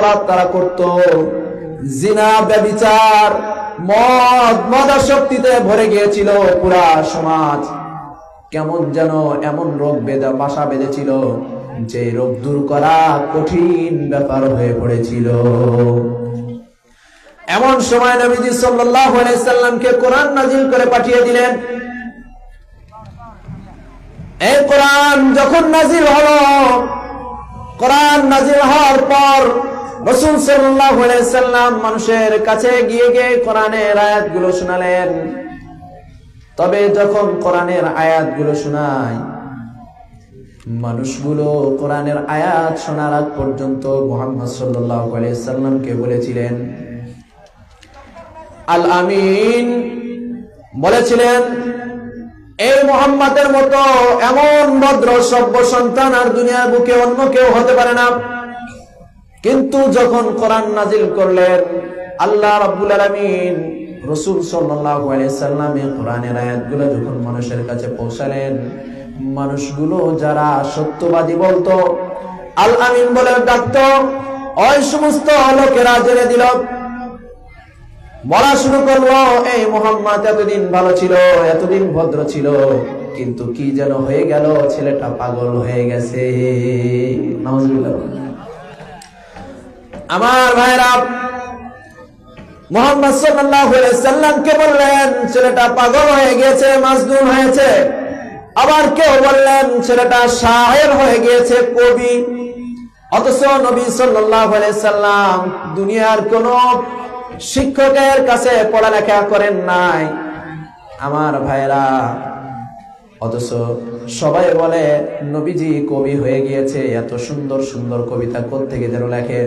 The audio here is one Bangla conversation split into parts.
ফাসাদ তারা করত, জিনা ব্যভিচার মদাসক্তিতে ভরে গিয়েছিল পুরা সমাজ। কেমন যেন এমন রোগ বাসা বেঁধেছিল যে রোগ দূর করা কঠিন ব্যাপার হয়ে পড়েছিল। এমন সময় নবীজি সাল্লাল্লাহু আলাইহি সাল্লামকে কোরআন নাযিল করে পাঠিয়ে দিলেন। এই কোরআন যখন নাযিল হলো, কোরআন নাযিল হওয়ার পর রাসূল সাল্লাল্লাহু আলাইহি সাল্লাম মানুষের কাছে গিয়ে গিয়ে কোরআনের আয়াতগুলো শোনালেন। তবে যখন কোরআনের আয়াতগুলো শোনায়, মানুষগুলো কোরআনের আয়াত শোনার আগ পর্যন্ত মুহাম্মদ সাল্লাল্লাহু আলাইহি সাল্লামকে বলেছিলেন আল আমিন, বলেছিলেন এই মুহাম্মাদের মতো এমন ভদ্র সভ্য সন্তান আর দুনিয়ার বুকে অন্য কেউ হতে পারে না। কিন্তু যখন কোরআন নাযিল করলেন, আল্লাহ রাব্বুল আলামিন রাসূল সাল্লাল্লাহু আলাইহি সাল্লামের কোরআনের আয়াতগুলো যখন মানুষের কাছে পৌঁছালেন, মানুষগুলো যারা সত্যবাদী বলতো, আল আমিন বলে ডাকতো, ওই সমস্ত লোকেরা জেনে দিল, বলা শুরু করলো এই মুহাম্মদ এতদিন ভালো ছিল, এতদিন ভদ্র ছিল, কিন্তু কি যেন হয়ে গেল, ছেলেটা পাগল হয়ে গেছে। নাউজুবিল্লাহ। আমার ভাইরা, মুহাম্মদ সাল্লাল্লাহু আলাইহি সাল্লামকে বললেন ছেলেটা পাগল হয়ে গেছে, মাজনুন হয়েছে। আবার কেউ বললেন ছেলেটা শায়ের হয়ে গিয়েছে, কবি। অথচ নবী সাল্লাল্লাহু আলাইহি সাল্লাম দুনিয়ার কোন শিক্ষকের কাছে পড়ালেখা করেন নাই। আমার ভাইরা, অথচ সবাই বলে নবীজি কবি হয়ে গিয়েছে, এত সুন্দর সুন্দর কবিতা কোত্থেকে যেন লেখে।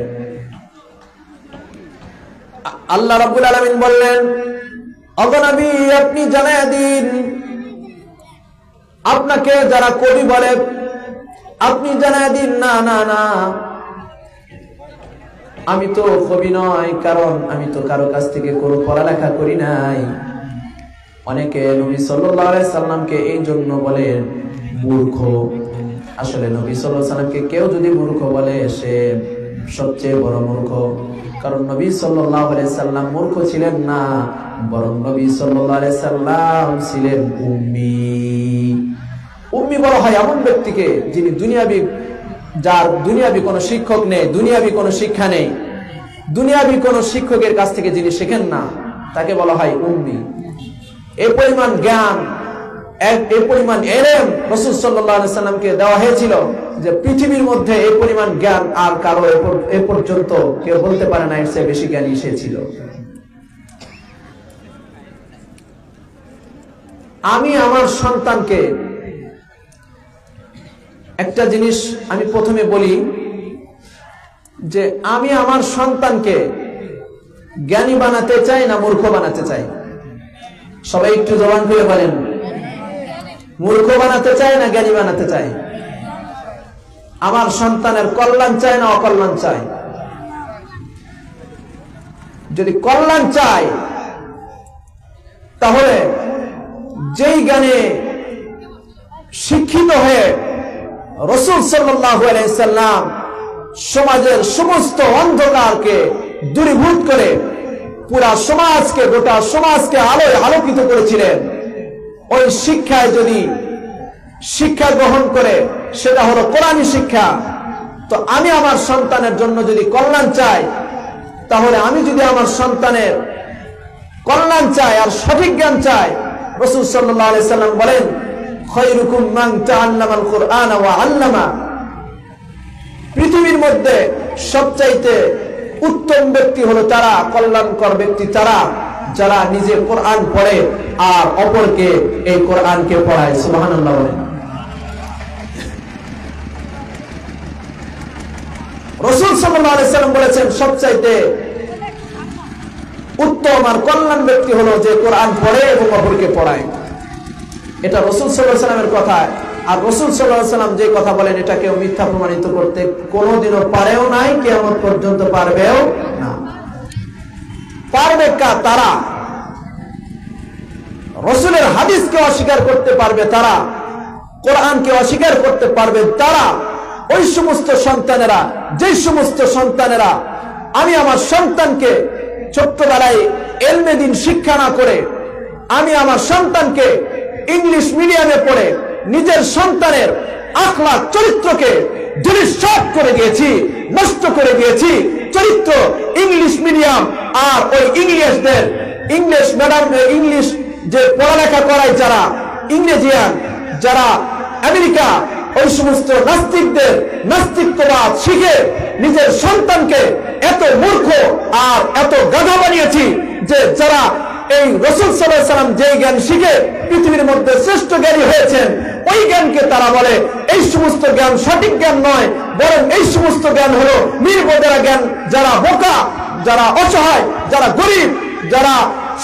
আল্লাহ রাব্বুল আলামিন বললেন, ওগো নবী আপনি জানায়ে দিন, আপনাকে যারা কবি বলে আপনি জানায়ে দিন, না না না, আমি তো কবি নয়, কারণ আমি তো কারো কাছ থেকে কোনো পড়ালেখা করি নাই। অনেকে নবী সাল্লাল্লাহু আলাইহি সাল্লামকে এই জন্য বলেন মূর্খ। আসলে নবী সাল্লাল্লাহু আলাইহি সাল্লামকে কেউ যদি মূর্খ বলে, সে সবচেয়ে বড় মূর্খ। কারণ নবী সাল্লাল্লাহু আলাইহি সাল্লাম মূর্খ ছিলেন না, বরং নবী সাল্লাল্লাহু আলাইহি সাল্লাম ছিলেন উম্মি। উম্মি বলা হয় এমন ব্যক্তিকে যিনি যার দুনিয়াবি কোনো শিক্ষক নেই, দুনিয়াবি কোনো শিক্ষা নেই, দুনিয়াবি কোনো শিক্ষকের কাছ থেকে যিনি শেখেন না, তাকে বলা হয় উম্মি। এই পরিমাণ জ্ঞান, এই পরিমাণ ইলম রাসূল সাল্লাল্লাহু আলাইহি সাল্লামকে দেওয়া হয়েছিল যে পৃথিবীর মধ্যে এই পরিমাণ জ্ঞান আর কারো এ পর্যন্ত কেউ বলতে পারে না এর চেয়ে বেশি জ্ঞানী সে ছিল। আমি আমার সন্তানকে একটা জিনিস আমি প্রথমে বলি যে আমি আমার সন্তানকে জ্ঞানী বানাতে চাই না মূর্খ বানাতে চাই? সবাই একটু জবান খুলে বলেন, মূর্খ বানাতে চাই না জ্ঞানী বানাতে চাই? আমার সন্তানের কল্যাণ চাই না অকল্যাণ চাই? যদি কল্যাণ চাই, তাহলে যেই জ্ঞানে শিক্ষিত হয়ে রাসূল সাল্লাল্লাহু আলাইহি সাল্লাম সমাজের সমস্ত অন্ধকারকে দূরীভূত করে পুরা সমাজকে, গোটা সমাজকে আলোয় আলোকিত করেছিলেন, ওই শিক্ষায় যদি শিক্ষা গ্রহণ করে, সেটা হলো কোরআনী শিক্ষা। তো আমি আমার সন্তানের জন্য যদি কল্যাণ চাই, তাহলে আমি যদি আমার সন্তানের কল্যাণ চাই আর সঠিক জ্ঞান চাই, রাসূল সাল্লাল্লাহু আলাইহি সাল্লাম বলেন খায়রুকুম মান তাআল্লামাল কুরআন ওয়া আল্লামা, পৃথিবীর মধ্যে সবচাইতে উত্তম ব্যক্তি হলো তারা, কল্যাণকর ব্যক্তি তারা যারা নিজে কোরআন পড়ে আর অপরকে এই কোরআনকে পড়ায়। সুবহানাল্লাহ বলেন। রাসূল সাল্লাল্লাহু আলাইহি সাল্লাম বলেছেন সবচাইতে উত্তম আর কল্যাণ ব্যক্তি হলো যে কোরআন পড়ে এবং অপরকে পড়ায়। এটা রাসূল সাল্লাল্লাহু আলাইহি সাল্লামের কথা। আর রাসূল সাল্লাল্লাহু আলাইহি সাল্লাম যে কথা বলেন, এটা কেউ মিথ্যা প্রমাণিত করতে কোনোদিনও পারেও নাই, কিয়ামত পর্যন্ত পারবেও না। পারবে তারা রাসূলের হাদিসকে অস্বীকার করতে পারবে, তারা কোরআনকে অস্বীকার করতে পারবে, তারা ওই সমস্ত সন্তানেরা, যে সমস্ত সন্তানেরা আমি আমার সন্তানকে ছোট্টবেলায় এলমে দিন শিক্ষা না করে আমি আমার সন্তানকে ইংলিশ মিডিয়ামে পড়ে নিজের সন্তানের আখলাক চরিত্রকে ধূলিসাৎ করে দিয়েছি, নষ্ট করে দিয়েছি। চরিত্র ইংলিশ মিডিয়াম আর ওই ইংলিশ ম্যাডাম ইংলিশ যে পড়ালেখা করায় যারা ইংরেজিয়ান, যারা আমেরিকা, ওই সমস্ত নাস্তিকদের নাস্তিকবাদ শিখে নিজের সন্তানকে এত মূর্খ আর এত গাধা বানিয়েছি যে যারা এই রাসূল সাল্লাল্লাহু আলাইহি ওয়াসাল্লাম যে জ্ঞান শিখে পৃথিবীর মধ্যে শ্রেষ্ঠ জ্ঞানী হয়েছেন, ওই জ্ঞানকে তারা বলে এই সমস্ত জ্ঞান সঠিক জ্ঞান নয়, বরং এই সমস্ত জ্ঞান হলো নির্বোধেরা জ্ঞান। যারা বোকা, যারা অসহায়, যারা গরিব, যারা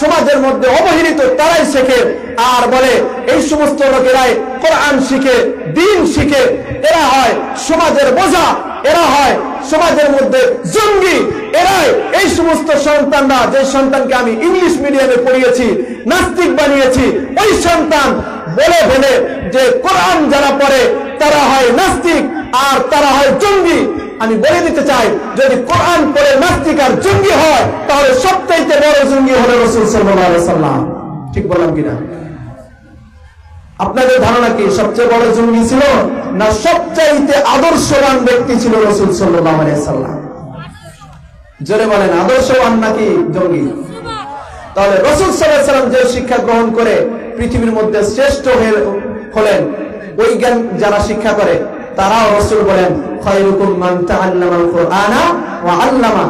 সমাজের মধ্যে অবহেলিত, তারাই শেখে। আর বলে এই সমস্ত লোকেরাই কোরআন শিখে, দ্বীন শিখে, এরা হয় সমাজের বোঝা, এরা হয় সমাজের মধ্যে জঙ্গি। এরাই এই সমস্ত সন্তানরা, যে সন্তানকে আমি ইংলিশ মিডিয়ামে পড়িয়েছি, নাস্তিক বানিয়েছি, ওই সন্তান বলে ফেলে যে কোরআন যারা পড়ে তারা হয় নাস্তিক আর তারা হয় জঙ্গি। আমি বলে দিতে চাই, যদি কোরআন পড়ে নাস্তিক আর জঙ্গি হয়, তাহলে সবচাইতে বড় জঙ্গি হলো রাসূল সাল্লাল্লাহু আলাইহি ওয়াসাল্লাম। ঠিক বললাম কিনা? আপনাদের ধারণা কি সবচেয়ে বড় জঙ্গি ছিল না সবচাইতে আদর্শবান ব্যক্তি ছিল রাসূল সাল্লাল্লাহু আলাইহি ওয়াসাল্লাম? জোরে বলেন, আদর্শবান নাকি জঙ্গি? তাহলে রাসূল সাল্লাল্লাহু আলাইহি ওয়াসাল্লাম যে শিক্ষা গ্রহণ করে পৃথিবীর মধ্যে শ্রেষ্ঠ হলেন, ওই জ্ঞান যারা শিক্ষা করে তারাও রাসূল বলেন খায়রুকুম মান তাআল্লামাল কুরআনা ওয়া আল্লামা,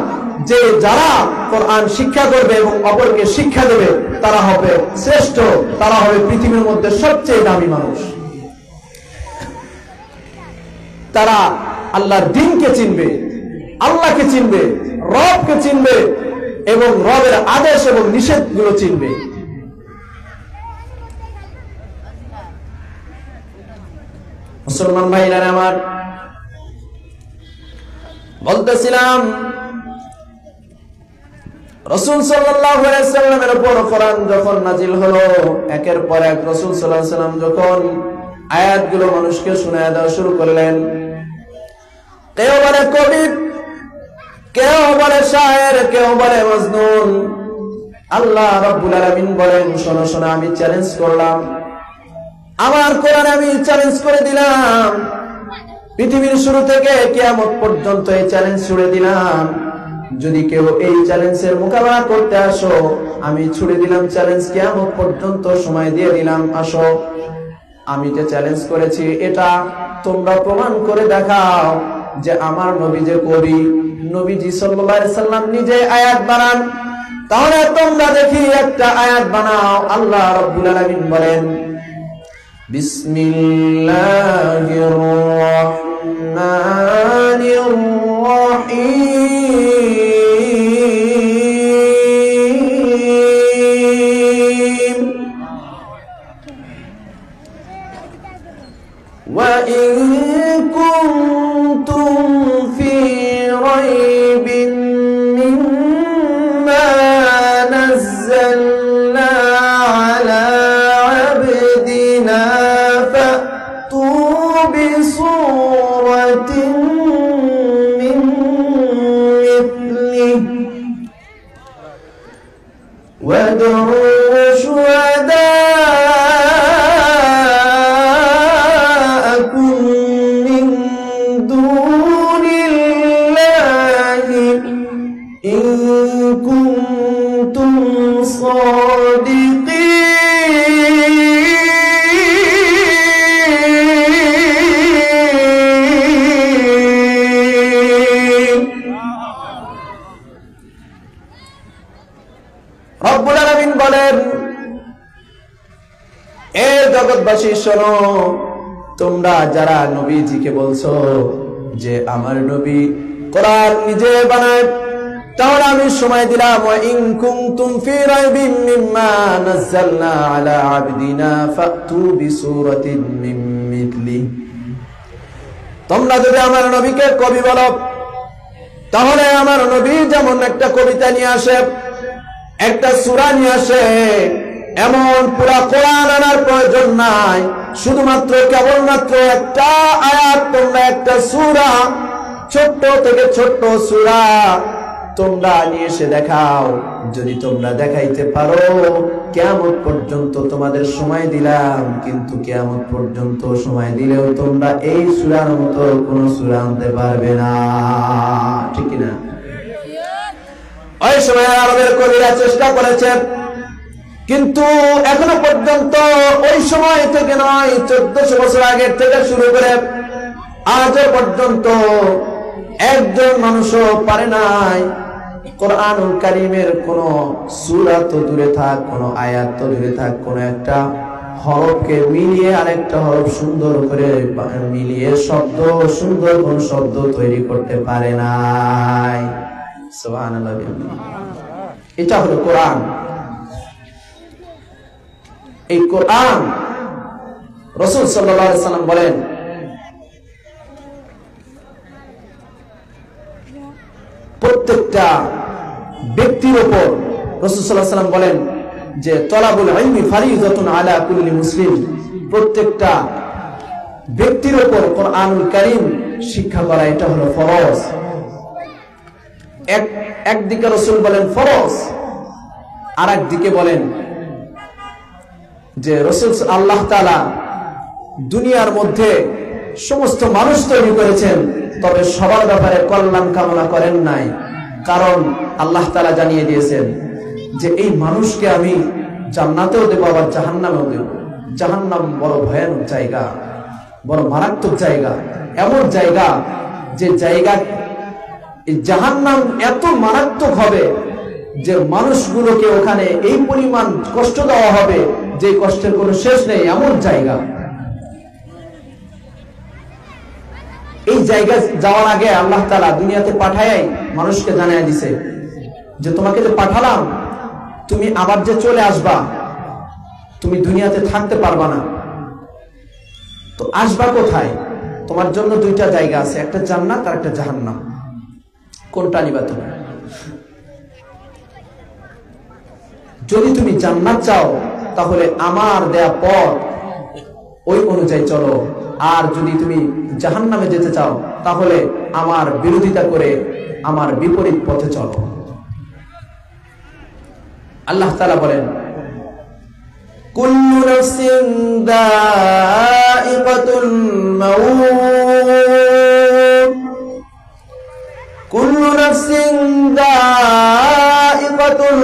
যে যারা কোরআন শিক্ষা করবে এবং অপরকে শিক্ষা দেবে তারা হবে শ্রেষ্ঠ, তারা হবে পৃথিবীর মধ্যে সবচেয়ে দামি মানুষ। তারা আল্লাহর দ্বীনকে চিনবে, আল্লাহকে চিনবে, রবকে চিনবে এবং রবের আদেশ এবং নিষেধগুলো চিনবে। মুসলমান ভাইরা আমার, বলতেছিলাম রাসূল সাল্লাল্লাহু আলাইহি ওয়াসাল্লামের উপর কোরআন যখন নাজিল হলো, একের পর এক রাসূল সাল্লাল্লাহু আলাইহি ওয়াসাল্লাম যখন আয়াতগুলো মানুষকে শোনায় দেওয়া শুরু করলেন, কেউ বলে কবি, কেউ বলে শায়ের, কেউ বলে মজনুন। আল্লাহ রাব্বুল আলামিন বলেন, শোনো শোনো, আমি চ্যালেঞ্জ করলাম, আমার কোরআন আমি চ্যালেঞ্জ করে দিলাম। পৃথিবীর শুরু থেকে কিয়ামত পর্যন্ত এই চ্যালেঞ্জ ছুড়ে দিলাম। যদি কেউ এই চ্যালেঞ্জের মোকাবেলা করতে আসো, আমি ছুড়ে দিলাম চ্যালেঞ্জ, কিয়ামত পর্যন্ত সময় দিয়ে দিলাম, আসো। আমি যে চ্যালেঞ্জ করেছি এটা তোমরা প্রমাণ করে দেখাও যে আমার নবী যে কবি, নবীজি সাল্লাল্লাহু আলাইহি সাল্লাম নিজে আয়াত বানান। তাহলে তোমরা দেখি একটা আয়াত বানাও। আল্লাহ রাব্বুল আলামিন বলেন, বিসমিল্লাহির রহমানির রহিম, ওয়া ইন কুনতুম ফি রাইবিন মিম্মা নাযালনা আলা আবদিনা ফাতু বিসূরাতিন মিন মিথলিহি ওয়াদউ শুহাদাআকুম মিন দুনিল্লাহি ইন কুনতুম সাদিকিন। রব্বুল আলামিন বলেন, এ জগৎবাসী শোনো, তোমরা যারা নবীজিকে বলছো যে আমার নবী কোরআন নিজে বানায়, তাহলে আমি সময় দিলাম, ওয়া ইন কুনতুম ফি রাইবিন মিম্মা নাযালনা আলা আবদিনা ফাতু বিসূরাতিন মিন মিথলিহি। তোমরা যদি আমার নবীকে কবি বলো, তাহলে আমার নবী যেমন একটা কবিতা নিয়ে আসে, একটা সূরা নিয়ে আসে, এমন পুরা কোরআন আনার প্রয়োজন নাই। শুধুমাত্র কেবলমাত্র একটা আয়াত, তোমরা একটা সূরা, ছোট্ট থেকে ছোট্ট সূরা, তোমরা নিয়ে এসে দেখাও। যদি তোমরা দেখাইতে পারো, কিয়ামত পর্যন্ত তোমাদের সময় দিলাম, কিন্তু কিয়ামত পর্যন্ত সময় দিলেও তোমরা এই সূরার মতো কোন সূরা আনতে পারবে না। ঠিক না? ওই সময় আরবের কবিরা চেষ্টা করেছে, কিন্তু এখনো পর্যন্ত ওই সময় থেকে নয়, 1400 বছর আগের থেকে শুরু করে আজও পর্যন্ত একজন মানুষও পারে নাই কোরআনুল কারীমের কোন সূরা তো দূরে থাক, কোন আয়াত তো দূরে থাক, কোন একটা হরফকে মিলিয়ে আরেকটা হরফ সুন্দর করে মিলিয়ে শব্দ, সুন্দর কোন শব্দ তৈরি করতে পারে নাই। সুবহানাল্লাহ। এটা হলো কোরআন। এই কোরআন রাসূল সাল্লাল্লাহু আলাইহি সাল্লাম বলেন, প্রত্যেকটা ব্যক্তির উপর রাসূল সাল্লাল্লাহু আলাইহি সাল্লাম বলেন যে তলাবুল ইলমি ফারিযাতুন আলা কুল্লি মুসলিম, প্রত্যেকটা ব্যক্তির উপর কোরআনুল কারীম শিক্ষা করা এটা হলো ফরজ। একদিকে রাসূল বলেন ফরজ, আর একদিকে বলেন যে রাসূল আল্লাহ তাআলা দুনিয়ার মধ্যে সমস্ত মানুষ তৈরি করেছেন, তবে সবার ব্যাপারে কল্যাণ কামনা করেন নাই। কারণ আল্লাহ তাআলা জানিয়ে দিয়েছেন যে এই মানুষকে আমি জান্নাতেও দেব, আবার জাহান্নামেও দেব। জাহান্নাম বড় ভয়ানক জায়গা, বড় মারাত্মক জায়গা, এমন জায়গা যে জায়গা জাহান্নাম এত মারাত্মক হবে যে মানুষগুলোকে ওখানে এই পরিমাণ কষ্ট দেওয়া হবে যে কষ্টের কোনো শেষ নেই, এমন জায়গা। এই জায়গা যাওয়ার আগে আল্লাহ তাআলা দুনিয়াতে পাঠায় মানুষকে জানায় দিছে যে তোমাকে যে পাঠালাম, তুমি আবার যে চলে আসবা, তুমি দুনিয়াতে থাকতে পারবা না। তো আসবা কোথায়? তোমার জন্য দুইটা জায়গা আছে, একটা জান্নাত আর একটা জাহান্নাম। কোনটা নিবা তুমি? যদি তুমি জান্নাত চাও তাহলে আমার দেয়া পথ ওই অনুযায়ী চলো, আর যদি তুমি জাহান্নামে যেতে চাও তাহলে আমার বিরোধিতা করে আমার বিপরীত পথে চলো। আল্লাহ তাআলা বলেন, কুল্লু নাফসিন দাইকাতুল মাউত, কুল্লু নাফসিন দাইকাতুল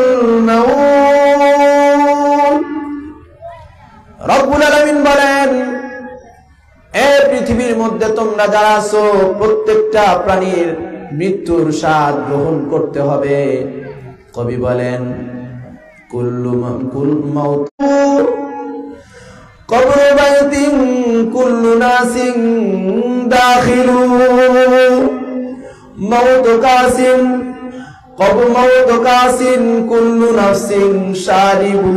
মাউত। রব্বুল আলামিন বলেন, এই পৃথিবীর মধ্যে তোমরা যারা আছো, প্রত্যেকটা প্রাণীর মৃত্যুর স্বাদ গ্রহণ করতে হবে। কবি বলেন, কুল্লু মাউত কবরু বাইতিন কুল্লু নাসিন দাখিলু, মাউত কাসিন কবর মাউত কাসিন কুল্লু নাফসিন শারিবু,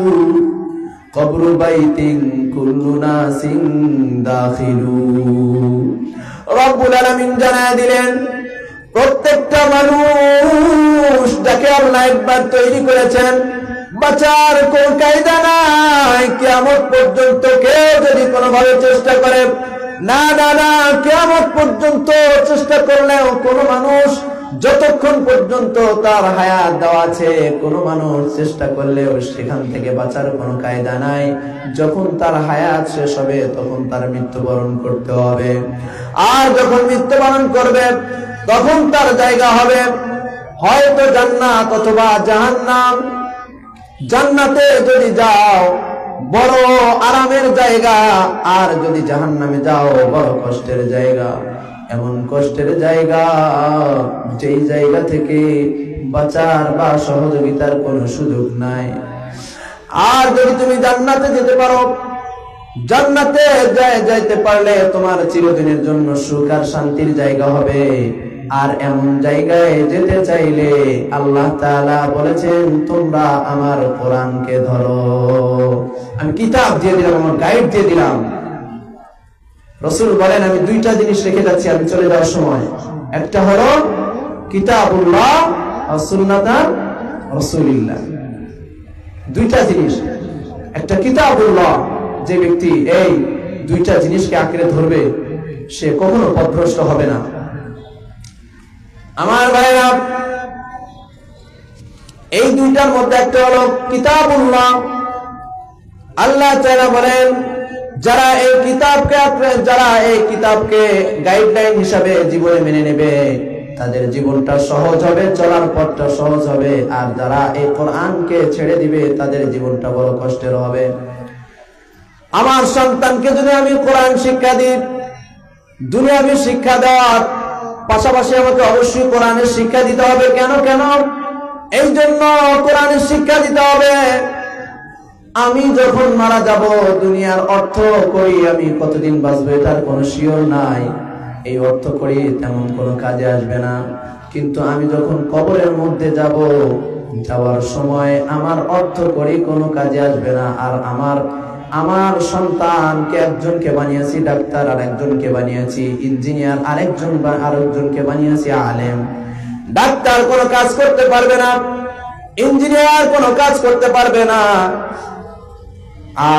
কবরু বাইতিন কুল্লু নাসিন দাখিলু। রব্বুল আলামিন জানায় দিলেন, প্রত্যেকটা মানুষ যাকে আল্লাহ একবার তৈরি করেছেন, বাঁচার কোন কায়দা নাই। কিয়ামত পর্যন্ত কেউ যদি কোনোভাবে চেষ্টা করে, না না না, কিয়ামত পর্যন্ত চেষ্টা করলেও কোনো মানুষ, যতক্ষণ পর্যন্ত তার হায়াত দেওয়া আছে, কোনো মানুষ চেষ্টা করলেও সেখান থেকে বাঁচার কোনো কায়দা নাই। যখন তার হায়াত শেষ হবে তখন তার মৃত্যুবরণ করতে হবে, আর যখন মৃত্যুবরণ করবে তখন তার জায়গা হবে হয়তো জান্নাত অথবা জাহান্নাম। জান্নাতে যদি যাও বড় আরামের জায়গা, আর যদি জাহান্নামে যাও বড় কষ্টের জায়গা। এমন কষ্টের জায়গা যেই জায়গা থেকে বাঁচার বা সহযোগিতার কোনো সুযোগ নাই। আর যদি তুমি জান্নাতে যেতে পারো, জান্নাতে যাইতে পারলে তোমার চিরদিনের জন্য সুখ আর শান্তির জায়গা হবে। আর এমন জায়গায় যেতে চাইলে আল্লাহ তাআলা বলেছেন, তোমরা আমার কোরআনকে ধরো। আমি কিতাব দিয়ে দিলাম, আমার গাইড দিয়ে দিলাম। রাসূল বলেন, আমি দুইটা জিনিস রেখে যাচ্ছি আমি চলে যাওয়ার সময়। একটা হলো কিতাবুল্লাহ আর সুন্নাতার রাসূলিল্লাহ। দুইটা জিনিস, একটা কিতাবুল্লাহ, যে ব্যক্তি এই দুইটা জিনিসকে আঁকড়ে ধরবে সে কখনো পথভ্রষ্ট হবে না। আমার ভাইরা, এই দুইটার মধ্যে একটা হলো কিতাবুল্লাহ। আল্লাহ তাআলা বলেন যারা এই কিতাবকে গাইডলাইন হিসাবে জীবনে মেনে নেবে তাদের জীবনটা সহজ হবে, চলার পথটা সহজ হবে। আর যারা এই কোরআনকে ছেড়ে দিবে তাদের জীবনটা বড় কষ্টের হবে। আমার সন্তানকে যদি আমি কোরআন শিক্ষা দিই, দুনিয়াবি শিক্ষা দেওয়ার পাশাপাশি আমাকে অবশ্যই কোরআনের শিক্ষা দিতে হবে। কেন এই জন্য কোরআনের শিক্ষা দিতে হবে, আমি যখন মারা যাব দুনিয়ার অর্থ করি আমি কতদিন বাঁচবো এটার কোনো শিওর নাই, এই অর্থ করি তেমন কোনো কাজে আসবে না। কিন্তু আমি যখন কবরের মধ্যে যাব, যাওয়ার সময় আমার অর্থ করি কোনো কাজে আসবে না। আর আমার সন্তানকে একজনকে বানিয়েছি ডাক্তার, আর একজনকে বানিয়েছি ইঞ্জিনিয়ার, আরেকজনকে বানিয়েছি আলেম। ডাক্তার কোনো কাজ করতে পারবে না, ইঞ্জিনিয়ার কোনো কাজ করতে পারবে না,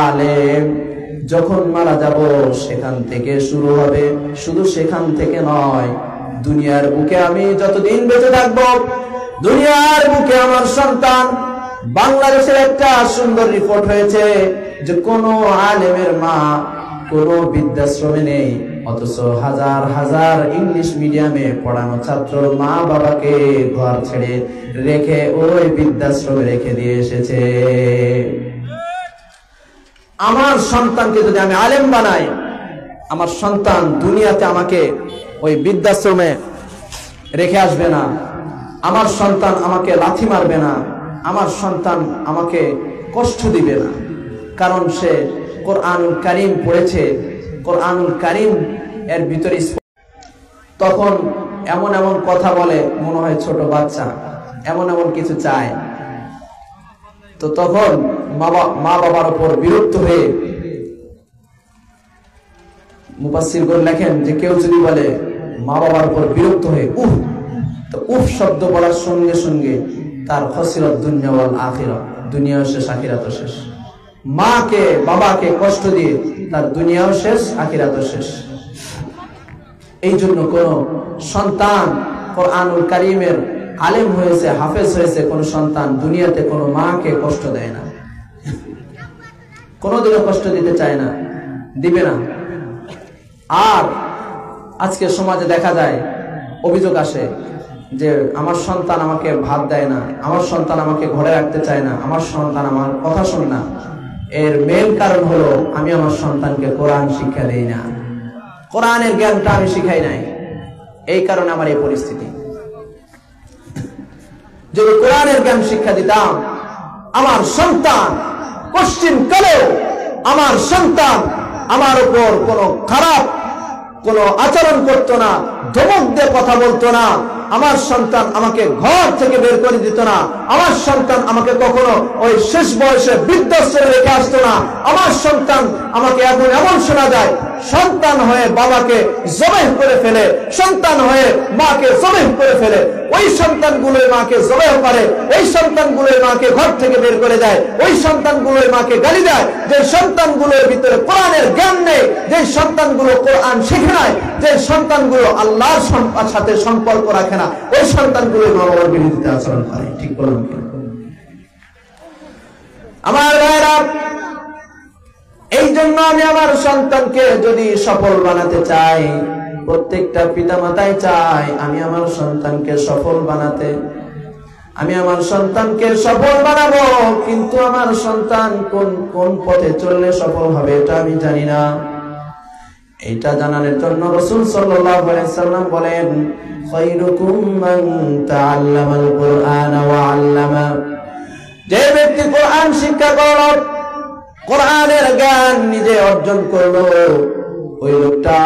আলেম যখন মারা যাব সেখান থেকে শুরু হবে। শুধু সেখান থেকে নয়, দুনিয়ার বুকে আমি যতদিন বেঁচে থাকবো, দুনিয়ার বুকে আমার সন্তান, বাংলাদেশের একটা সুন্দর রিপোর্ট হয়েছে যে কোন আলেমের মা কোন বৃদ্ধাশ্রমে নেই, অথচ হাজার হাজার ইংলিশ মিডিয়ামে পড়ানো ছাত্রর মা বাবাকে ঘর ছেড়ে রেখে ওই বৃদ্ধাশ্রমে রেখে দিয়ে এসেছে। আমার সন্তানকে যদি আমি আলেম বানাই, আমার সন্তান দুনিয়াতে আমাকে ওই বৃদ্ধাশ্রমে রেখে আসবে না, আমার সন্তান আমাকে লাথি মারবে না, আমার সন্তান আমাকে কষ্ট দিবে না, কারণ সে কোরআনুল কারীম পড়েছে। কোরআনুল কারীম এর ভিতরে তখন এমন এমন কথা বলে, মনে হয় ছোট বাচ্চা, এমন এমন কিছু চায়। তো তখন মা বাবার উপর বিরক্ত হয়ে মুফাসসিরগণ লেখেন যে কেউ যদি বলে মা বাবার উপর বিরক্ত হয়ে উফ, তো উফ শব্দ বলার সঙ্গে সঙ্গে তার খসিরত দুনিয়া ওয়াল আখিরা, দুনিয়াও শেষ আখিরাতও শেষ। মাকে বাবাকে কষ্ট দিয়ে তার দুনিয়াও শেষ আখিরাতও শেষ। এই জন্য কোন সন্তান কোরআনুল কারীমের আলেম হয়েছে, হাফেজ হয়েছে, কোন সন্তান দুনিয়াতে কোন মাকে কষ্ট দেয় না, কোনদিনও কষ্ট দিতে চায় না, দিবে না। আর আজকে সমাজে দেখা যায়, অভিযোগ আসে যে আমার সন্তান আমাকে ভাত দেয় না, আমার সন্তান আমাকে ঘরে রাখতে চায় না, আমার সন্তান আমার কথা শোনে না। এর মেন কারণ হলো আমি আমার সন্তানকে কোরআন শিক্ষা দেই না, কোরআনের জ্ঞানটা আমি শিখাই নাই। এই কারণে আমার এই পরিস্থিতি। যদি কোরআনের জ্ঞান শিক্ষা দিতাম, আমার সন্তান পশ্চিমকালেও আমার সন্তান আমার উপর কোনো খারাপ কোনো আচরণ করতো না, ধমক দিয়ে কথা বলতো না, আমার সন্তান আমাকে ঘর থেকে বের করে দিত না, আমার সন্তান আমাকে কখনো ওই শেষ বয়সে বৃদ্ধাশ্রমে রেখে আসতো না। আমার সন্তান আমাকে এখন এমন শোনা যায় সন্তান হয়ে বাবাকে জবেহ করে ফেলে, সন্তান হয়ে মাকে জবেহ করে ফেলে, ওই সন্তানগুলোর মাকে জবেহ করে, ওই সন্তানগুলোর মাকে ঘর থেকে বের করে দেয়, ওই সন্তানগুলোর মাকে গালি দেয়। যে সন্তানগুলোর ভিতরে কোরআনের জ্ঞান নেই, যে সন্তানগুলো কোরআন শিখে নাই, যে সন্তানগুলো আল্লাহর সাথে সম্পর্ক রাখে না, ওই সন্তানগুলো মা বাবার বিরুদ্ধে আচরণ করে। ঠিক বললাম কি? আমার ভাইরা, এই জন্য আমি আমার সন্তানকে যদি সফল বানাতে চাই, প্রত্যেকটা পিতামাতাই চায় আমি আমার সন্তানকে সফল বানাতে, আমি আমার সন্তানকে সফল বানাবো, কিন্তু আমার সন্তান কোন পথে চললে সফল হবে এটা আমি জানি না। এটা জানানোর জন্য রাসূল সাল্লাল্লাহু আলাইহি সাল্লাম বলেন, খায়রুকুম মান তাআল্লামাল কুরআন ওয়া আল্লামা। যে ব্যক্তি কোরআন শিক্ষা করলো, কোরআনের জ্ঞান নিজে অর্জন করলো, ওই লোকটা,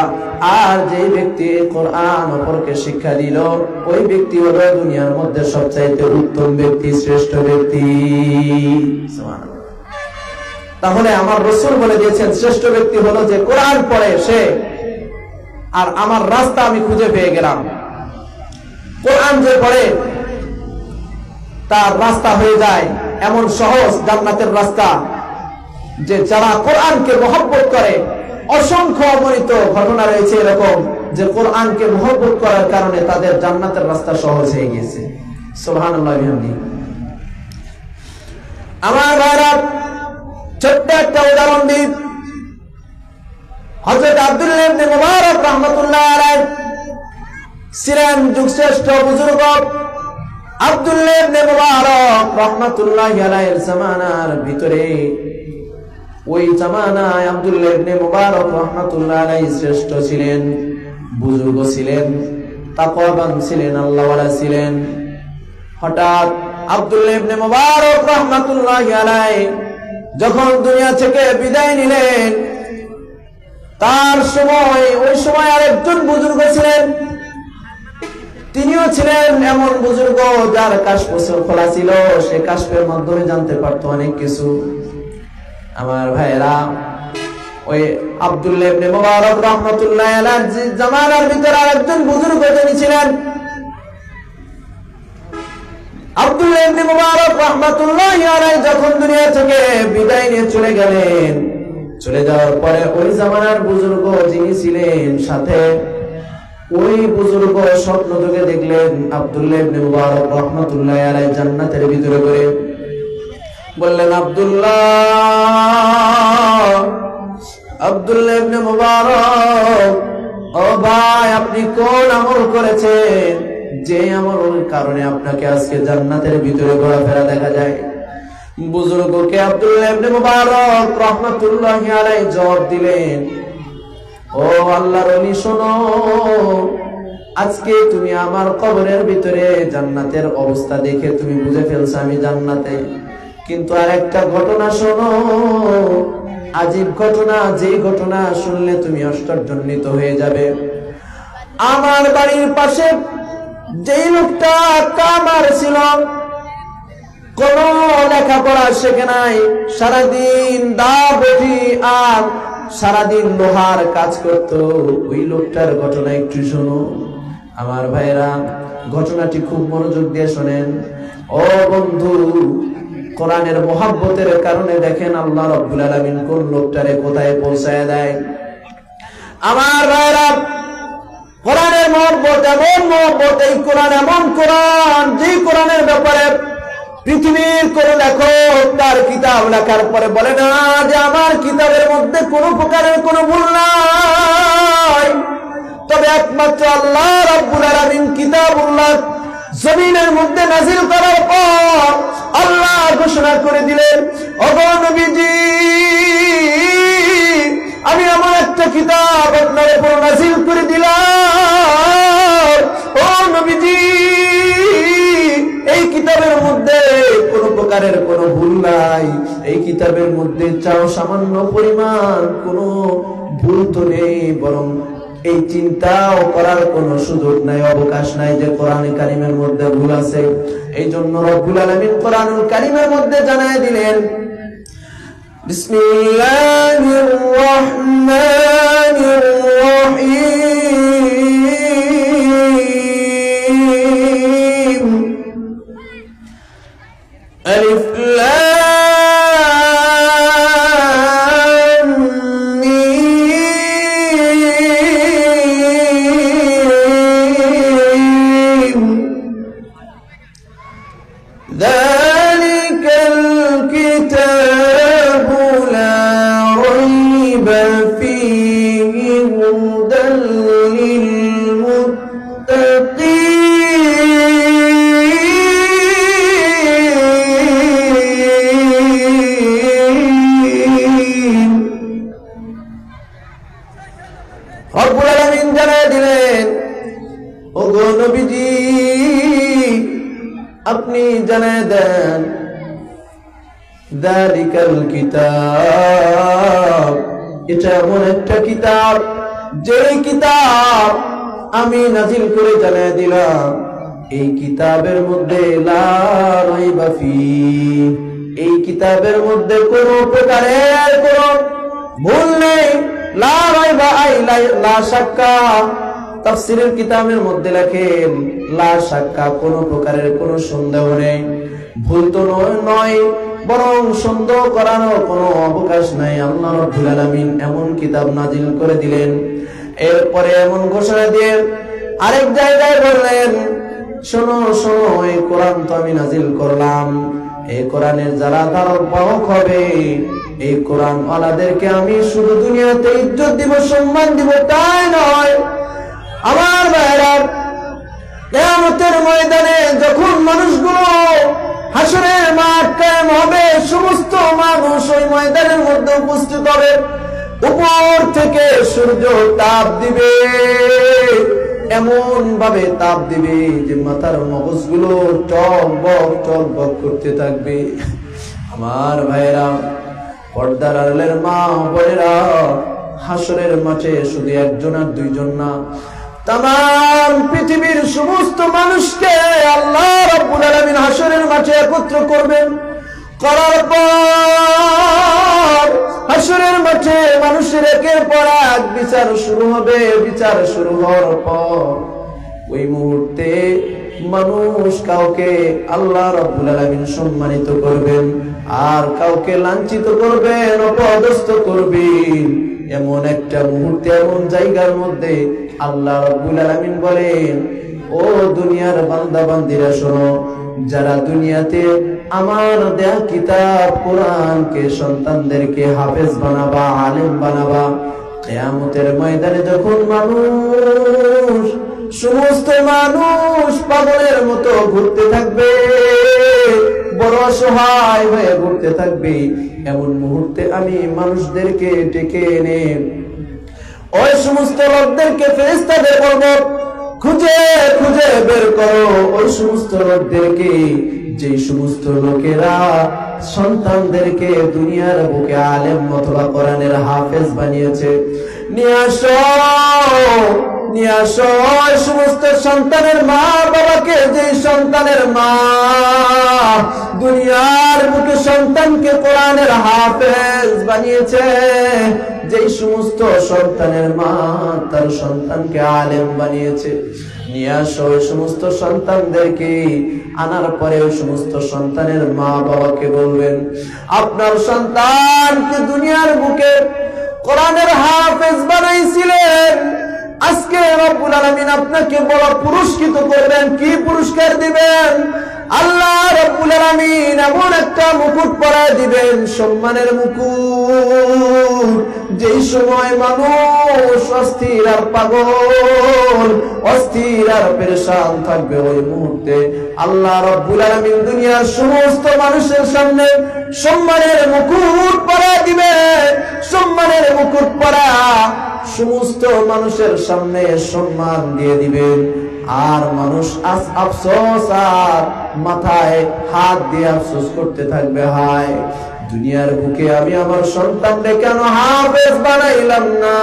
আর যে ব্যক্তি কোরআন অপরকে শিক্ষা দিল, ওই ব্যক্তি হলো দুনিয়ার মধ্যে সবচাইতে উত্তম ব্যক্তি, শ্রেষ্ঠ ব্যক্তি। তাহলে আমার রাসূল বলে দিয়েছেন শ্রেষ্ঠ ব্যক্তি হলো যে কোরআন পড়ে সে। আর আমার রাস্তা আমি খুঁজে পেয়ে গেলাম, কোরআন যে পড়ে তার রাস্তা হয়ে যায় এমন সহজ জান্নাতের রাস্তা, যে যারা কোরআনকে মহব্বত করে, অসংখ্য অগণিত ঘটনা রয়েছে এরকম যে কোরআনকে মহব্বত করার কারণে তাদের জান্নাতের রাস্তা সহজ হয়ে গিয়েছে। সুবহানাল্লাহ বিহামদিহি। আমার ভাইরা, ছোট্ট একটা উদাহরণ দিই। হযরত আব্দুল্লাহ ইবনে মুবারক রাহমাতুল্লাহ আলাইহি ছিলেন যুগশ্রেষ্ঠ বুজুর্গ। আব্দুল্লাহ ইবনে মুবারক রাহমাতুল্লাহি আলাইহির জামানার ভিতরে, ওই জামানায় আব্দুল্লাহ ইবনে মুবারক রাহমাতুল্লাহি আলাইহি শ্রেষ্ঠ ছিলেন, বুজুর্গ ছিলেন, তাকওয়াবান ছিলেন, আল্লাহওয়ালা ছিলেন। হঠাৎ আব্দুল্লাহ ইবনে মুবারক রাহমাতুল্লাহি আলাইহি যখন দুনিয়া থেকে বিদায় নিলেন, তার সময় ওই সময় আরেকজন বুজুর্গ ছিলেন। তিনিও ছিলেন এমন বুজুর্গ যার কাশফ খোলা ছিল, সে কাশফের মাধ্যমে জানতে পারতো অনেক কিছু। আমার ভাইরা, ওই আব্দুল্লাহ ইবনে মুবারক রাহমাতুল্লাহি আলাইহি জামানার ভিতরে আরেকজন বুজুর্গ যিনি ছিলেন, আব্দুল্লাহ ইবনে মুবারক রাহমাতুল্লাহি আলাইহি যখন দুনিয়া থেকে বিদায় নিয়ে চলে গেলেন, চলে যাওয়ার পরে ওই জামানার বুজুর্গ যিনি ছিলেন সাথে, ওই বুজুর্গ স্বপ্ন যোগে দেখলেন আব্দুল্লাহ ইবনে মুবারক রাহমাতুল্লাহি আলাইহি জান্নাতের ভিতরে করে। বললেন, আব্দুল্লাহ ইবনে মুবারক, ও ভাই, আপনি কোন আমল করেছেন যে আমলের কারণে আপনাকে আজকে জান্নাতের ভিতরে ঘোরাফেরা দেখা যায়? বুজুর্গকে আব্দুল্লাহ ইবনে মুবারক রাহমাতুল্লাহি আলাইহি জবাব দিলেন, ও আল্লাহর ওলি, শোনো, আজকে তুমি আমার কবরের ভিতরে জান্নাতের অবস্থা দেখে তুমি বুঝে ফেলছো আমি জান্নাতে। কিন্তু আরেকটা ঘটনা শোনো, আজীব ঘটনা, যে ঘটনা শুনলে তুমি আশ্চর্যান্বিত হয়ে যাবে। আমার বাড়ির পাশে যেই লোকটা কামার ছিল, কোন লেখাপড়া শেখে নাই, সারাদিন দা বটি আর সারাদিন লোহার কাজ করত, ওই লোকটার ঘটনা একটু শোনো। আমার ভাইরা, ঘটনাটি খুব মনোযোগ দিয়ে শোনেন। ও বন্ধু, কোরআনের মহব্বতের কারণে দেখেন আল্লাহ রাব্বুল আলামিন কোন লোকটারে কোথায় পৌঁছায় দেয়। আমার ভাইরা, কোরআনের মহব্বত এমন মহব্বত, এই কোরআন এমন কোরআন, যে কোরআনের ব্যাপারে পৃথিবীর কোন লেখক তার কিতাব লেখার পরে বলে না যে আমার কিতাবের মধ্যে কোন প্রকারের কোন ভুল নাই, তবে একমাত্র আল্লাহ রাব্বুল আলামিন কিতাবুল্লাহ জমিনের মধ্যে নাযিল করার পর আল্লাহ ঘোষণা করে দিলেন, ওগো নবীজি, আমি এমন একটা কিতাব আপনার উপর নাযিল করে দিলাম। ও নবীজি, এই কিতাবের মধ্যে কোন প্রকারের কোন ভুল নাই, এই কিতাবের মধ্যে চাও সামান্য পরিমাণ কোন ভুল তো নেই, বরং এই চিন্তাও করার কোন সুযোগ নাই, অবকাশ নাই যে কোরআনে কারিমের মধ্যে ভুল আছে। এই জন্য রব্বুল আলামিন কোরআনুল কারিমের মধ্যে জানায় দিলেন, বিসমিল্লাহির রহমানির রহিম, আলিফ লাম মিম, যালিকাল কিতাবু লা রাইবা ফীহি হুদাল লিল মুত্তাকিন। রব্বুল আলামিন জানায় দিলেন, ওগো নবীজি, আপনি জানায় দেন, যালিকাল কিতাব, এটা এমন একটা কিতাব, যে কিতাব আমি নাযিল করে জানায় দিলাম, এই কিতাবের মধ্যে লা রাইবা ফীহি, এই কিতাবের মধ্যে কোনো প্রকারের কোনো ভুল নেই। লা রাইবা আই লা শাক্কা, তাফসীরের কিতাবের মধ্যে লেখেন লা শাক্কা, কোনো প্রকারের কোনো সন্দেহ নেই, ভুল তো নয়, বরং সন্দেহ করারও কোনো অবকাশ নাই। আল্লাহ রাব্বুল আলামিন এমন কিতাব নাযিল করে দিলেন। এরপরে এমন ঘোষণা দিয়ে আরেক জায়গায় বললেন, শোনো শোনো, এই কোরআন তো আমি নাযিল করলাম, এই কোরআনের যারা ধারক বাহক হবে, এই কোরআন ওয়ালাদেরকে আমি শুধু দুনিয়াতে ইজ্জত দিব, সম্মান দিব, তাই নয় আমার ভাইরা, কিয়ামতের ময়দানে যখন মানুষগুলো হাসরের মাঠ কায়েম হবে, সমস্ত মানুষ ওই ময়দানের মধ্যে উপস্থিত হবে। উপর থেকে সূর্য তাপ দিবে, এমন ভাবে তাপ দিবে যে মাথার মগজগুলো টকবক করতে থাকবে। আমার ভাইরা, পর্দার আড়ালের মা বোনেরা, হাসরের মাঠে শুধু একজন আর দুইজন না, তাম পৃথিবীর সমস্ত মানুষকে আল্লাহ রাব্বুল আলামিন হাসরের মাঠে একত্র করবেন। করার পর হাসরের মাঠে মানুষের একের পর এক বিচার শুরু হবে। বিচার শুরু হওয়ার পর ওই মুহূর্তে মানুষ কাউকে আল্লাহ রাব্বুল আলামিন সম্মানিত করবেন, আর কাউকে লাঞ্ছিত করবেন, অপদস্থ করবেন। এমন একটা মুহূর্তে, এমন জায়গার মধ্যে আল্লাহ রাব্বুল আলামিন বলেন, ও দুনিয়ার বান্দা বান্দিরা শোনো, যারা দুনিয়াতে আমার দেয়া কিতাব কোরআনকে সন্তানদেরকে হাফেজ বানাবা, আলেম বানাবা, কিয়ামতের ময়দানে যখন মানুষ, সমস্ত মানুষ পাগলের মতো ঘুরতে থাকবে, বড় অসহায় হয়ে ঘুরতে থাকবে, এমন মুহূর্তে আমি মানুষদেরকে ডেকে এনে ওই সমস্ত লোকদেরকে ফেরেশতাদের বলবো, খুঁজে খুঁজে বের করো ওই সমস্ত লোকদেরকে, যে সমস্ত লোকেরা সন্তানদেরকে দুনিয়ার বুকে আলেম অথবা কোরআনের হাফেজ বানিয়েছে। নিয়ে আসো, নিয়ে আসো ওই সমস্ত সন্তানের মা বাবাকে, যে সন্তানের মা দুনিয়ার বুকে সন্তানকে কোরআনের হাফেজ বানিয়েছে, যে সমস্ত সন্তানের মা তার সন্তানকে আলেম বানিয়েছে। নিয়ে আসো ওই সমস্ত সন্তানদেরকে। আনার পরে ওই সমস্ত সন্তানের মা বাবাকে বলবেন, আপনার সন্তানকে দুনিয়ার বুকে কোরআনের হাফেজ বানাইছিলেন, আজকে রব্বুল আলামিন আপনাকে বড় পুরস্কৃত করবেন। কি পুরস্কার দিবেন? আল্লাহ রব্বুল আলামিন এমন একটা মুকুট পরায় দিবেন, সম্মানের মুকুট। যেই সময় মানুষ অস্থির আর পাগল, অস্থির আর পেরেশান থাকবে, ওই মুহূর্তে আল্লাহ রব্বুল আলামিন দুনিয়ার সমস্ত মানুষের সামনে সম্মানের মুকুট পরায় দিবেন। সম্মানের মুকুট পরা সমস্ত মানুষের সামনে সম্মান দিয়ে দিবেন। আর মানুষ আফসোস আর মাথায় হাত দিয়ে আফসোস করতে থাকবে, হায় দুনিয়ার বুকে আমি আমার সন্তানকে কেন হাফেজ বানাইলাম না,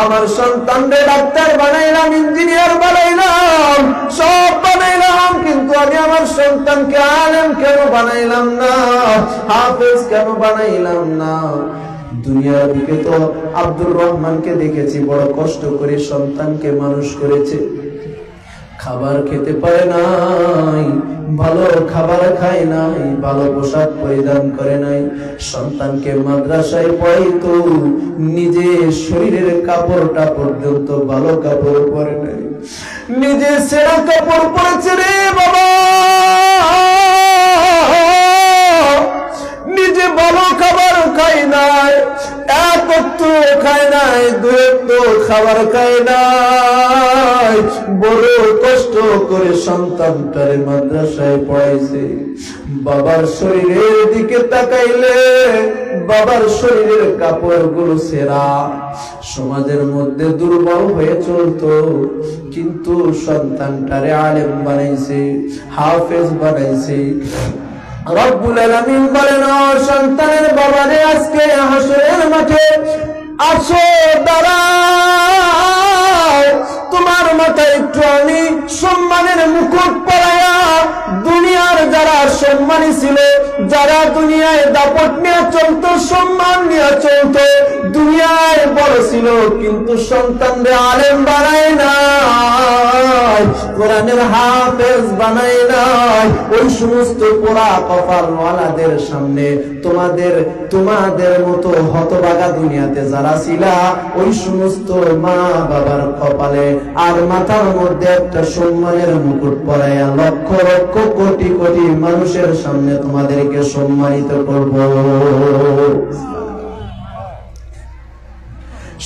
আমার সন্তানকে ডাক্তার বানাইলাম, ইঞ্জিনিয়ার বানাইলাম, সব বানাইলাম, কিন্তু আমি আমার সন্তানকে আলেম কেন বানাইলাম না, হাফেজ কেন বানাইলাম না। দুনিয়ার বুকে তো আব্দুর রহমানকে দেখেছি, বড় কষ্ট করে সন্তানকে মানুষ করেছে, খাবার খেতে পারে নাই, ভালো খাবার খায় নাই, ভালো পোশাক পরিধান করে নাই, সন্তানকে মাদ্রাসায় পড়াইতো, নিজে শরীরের কাপড়টা পর্যন্ত ভালো কাপড় পরে নাই, নিজে সেরা কাপড় পরেছে রে বাবা, নিজে ভালো খাবার খায় নাই, এক তো খায় নাই, দুই তো খাবার খায় নাই, বড় কষ্ট করে সন্তানটারে মাদ্রাসায় পড়াইছে। বাবার শরীরের দিকে তাকাইলে বাবার শরীরের কাপড়গুলো ছেঁড়া, সমাজের মধ্যে দুর্বল হয়ে চলতো, কিন্তু সন্তানটারে আলেম বানাইছে, হাফেজ বানাইছে। রব্বুল আলামিন বলেন, ও সন্তানের বাবারে, আজকে হাসরের মাঠে আসো, দাঁড়াও, তোমার মাথায় একটু আমি সম্মানের মুকুট পরায়া, দুনিয়ার যারা সম্মানী ছিল, যারা দুনিয়ায় দাপট নিয়ে চলতো, সম্মান নিয়ে চলতো, দুনিয়ায় বড় ছিল কিন্তু সন্তানদের আলেম বানায় নাই, কোরআনের হাফেজ বানায় নাই। ওই সমস্ত পোড়া কপালওয়ালাদের সামনে তোমাদের মতো হতভাগা দুনিয়াতে যারা ছিলা, ওই সমস্ত মা বাবার কপালে আর মাথার মধ্যে একটা সম্মানের মুকুট পরাইয়া লক্ষ লক্ষ কোটি কোটি মানুষের সামনে তোমাদেরকে সম্মানিত করব।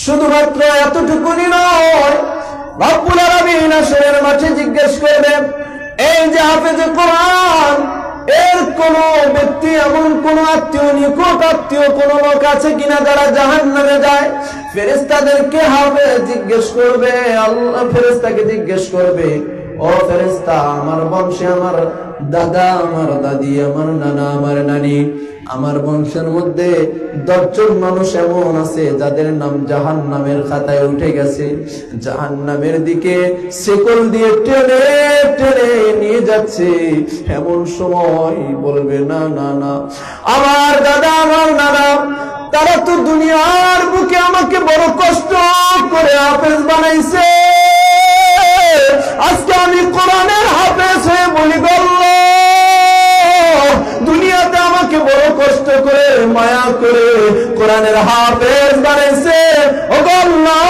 শুধুমাত্র এতটুকুনি নয়, রব্বুল আলামিন হাশরের মাঠে জিজ্ঞেস করবেন, এই যে হাফেজে কোরআন, এর কোন ব্যক্তি, এমন কোন আত্মীয়, নিকট আত্মীয় কোন লোক আছে কিনা যারা জাহান্নামে যায়? ফেরেশতাদেরকে হাফেজ জিজ্ঞেস করবে, আল্লাহ ফেরেশতাকে জিজ্ঞেস করবে, ও ফেরেশতা, আমার বংশে আমার দাদা, আমার দাদি, আমার নানা, আমার নানি, আমার বংশের মধ্যে 10 জন মানুষ এমন আছে যাদের নাম জাহান্নামের খাতায় উঠে গেছে, জাহান্নামের দিকে শিকল দিয়ে টেনে টেনে নিয়ে যাচ্ছে। এমন সময় বলবে, না না না, আমার দাদা, আমার নানা, তারা তো দুনিয়ার বুকে আমাকে বড় কষ্ট করে হাফেজ বানাইছে, আজকে আমি কোরআনের হাফেজ হয়ে বলি, দুনিয়াতে আমাকে বড় কষ্ট করে মায়া করে কোরআনের হাফেজ বানাইছে, ও আল্লাহ,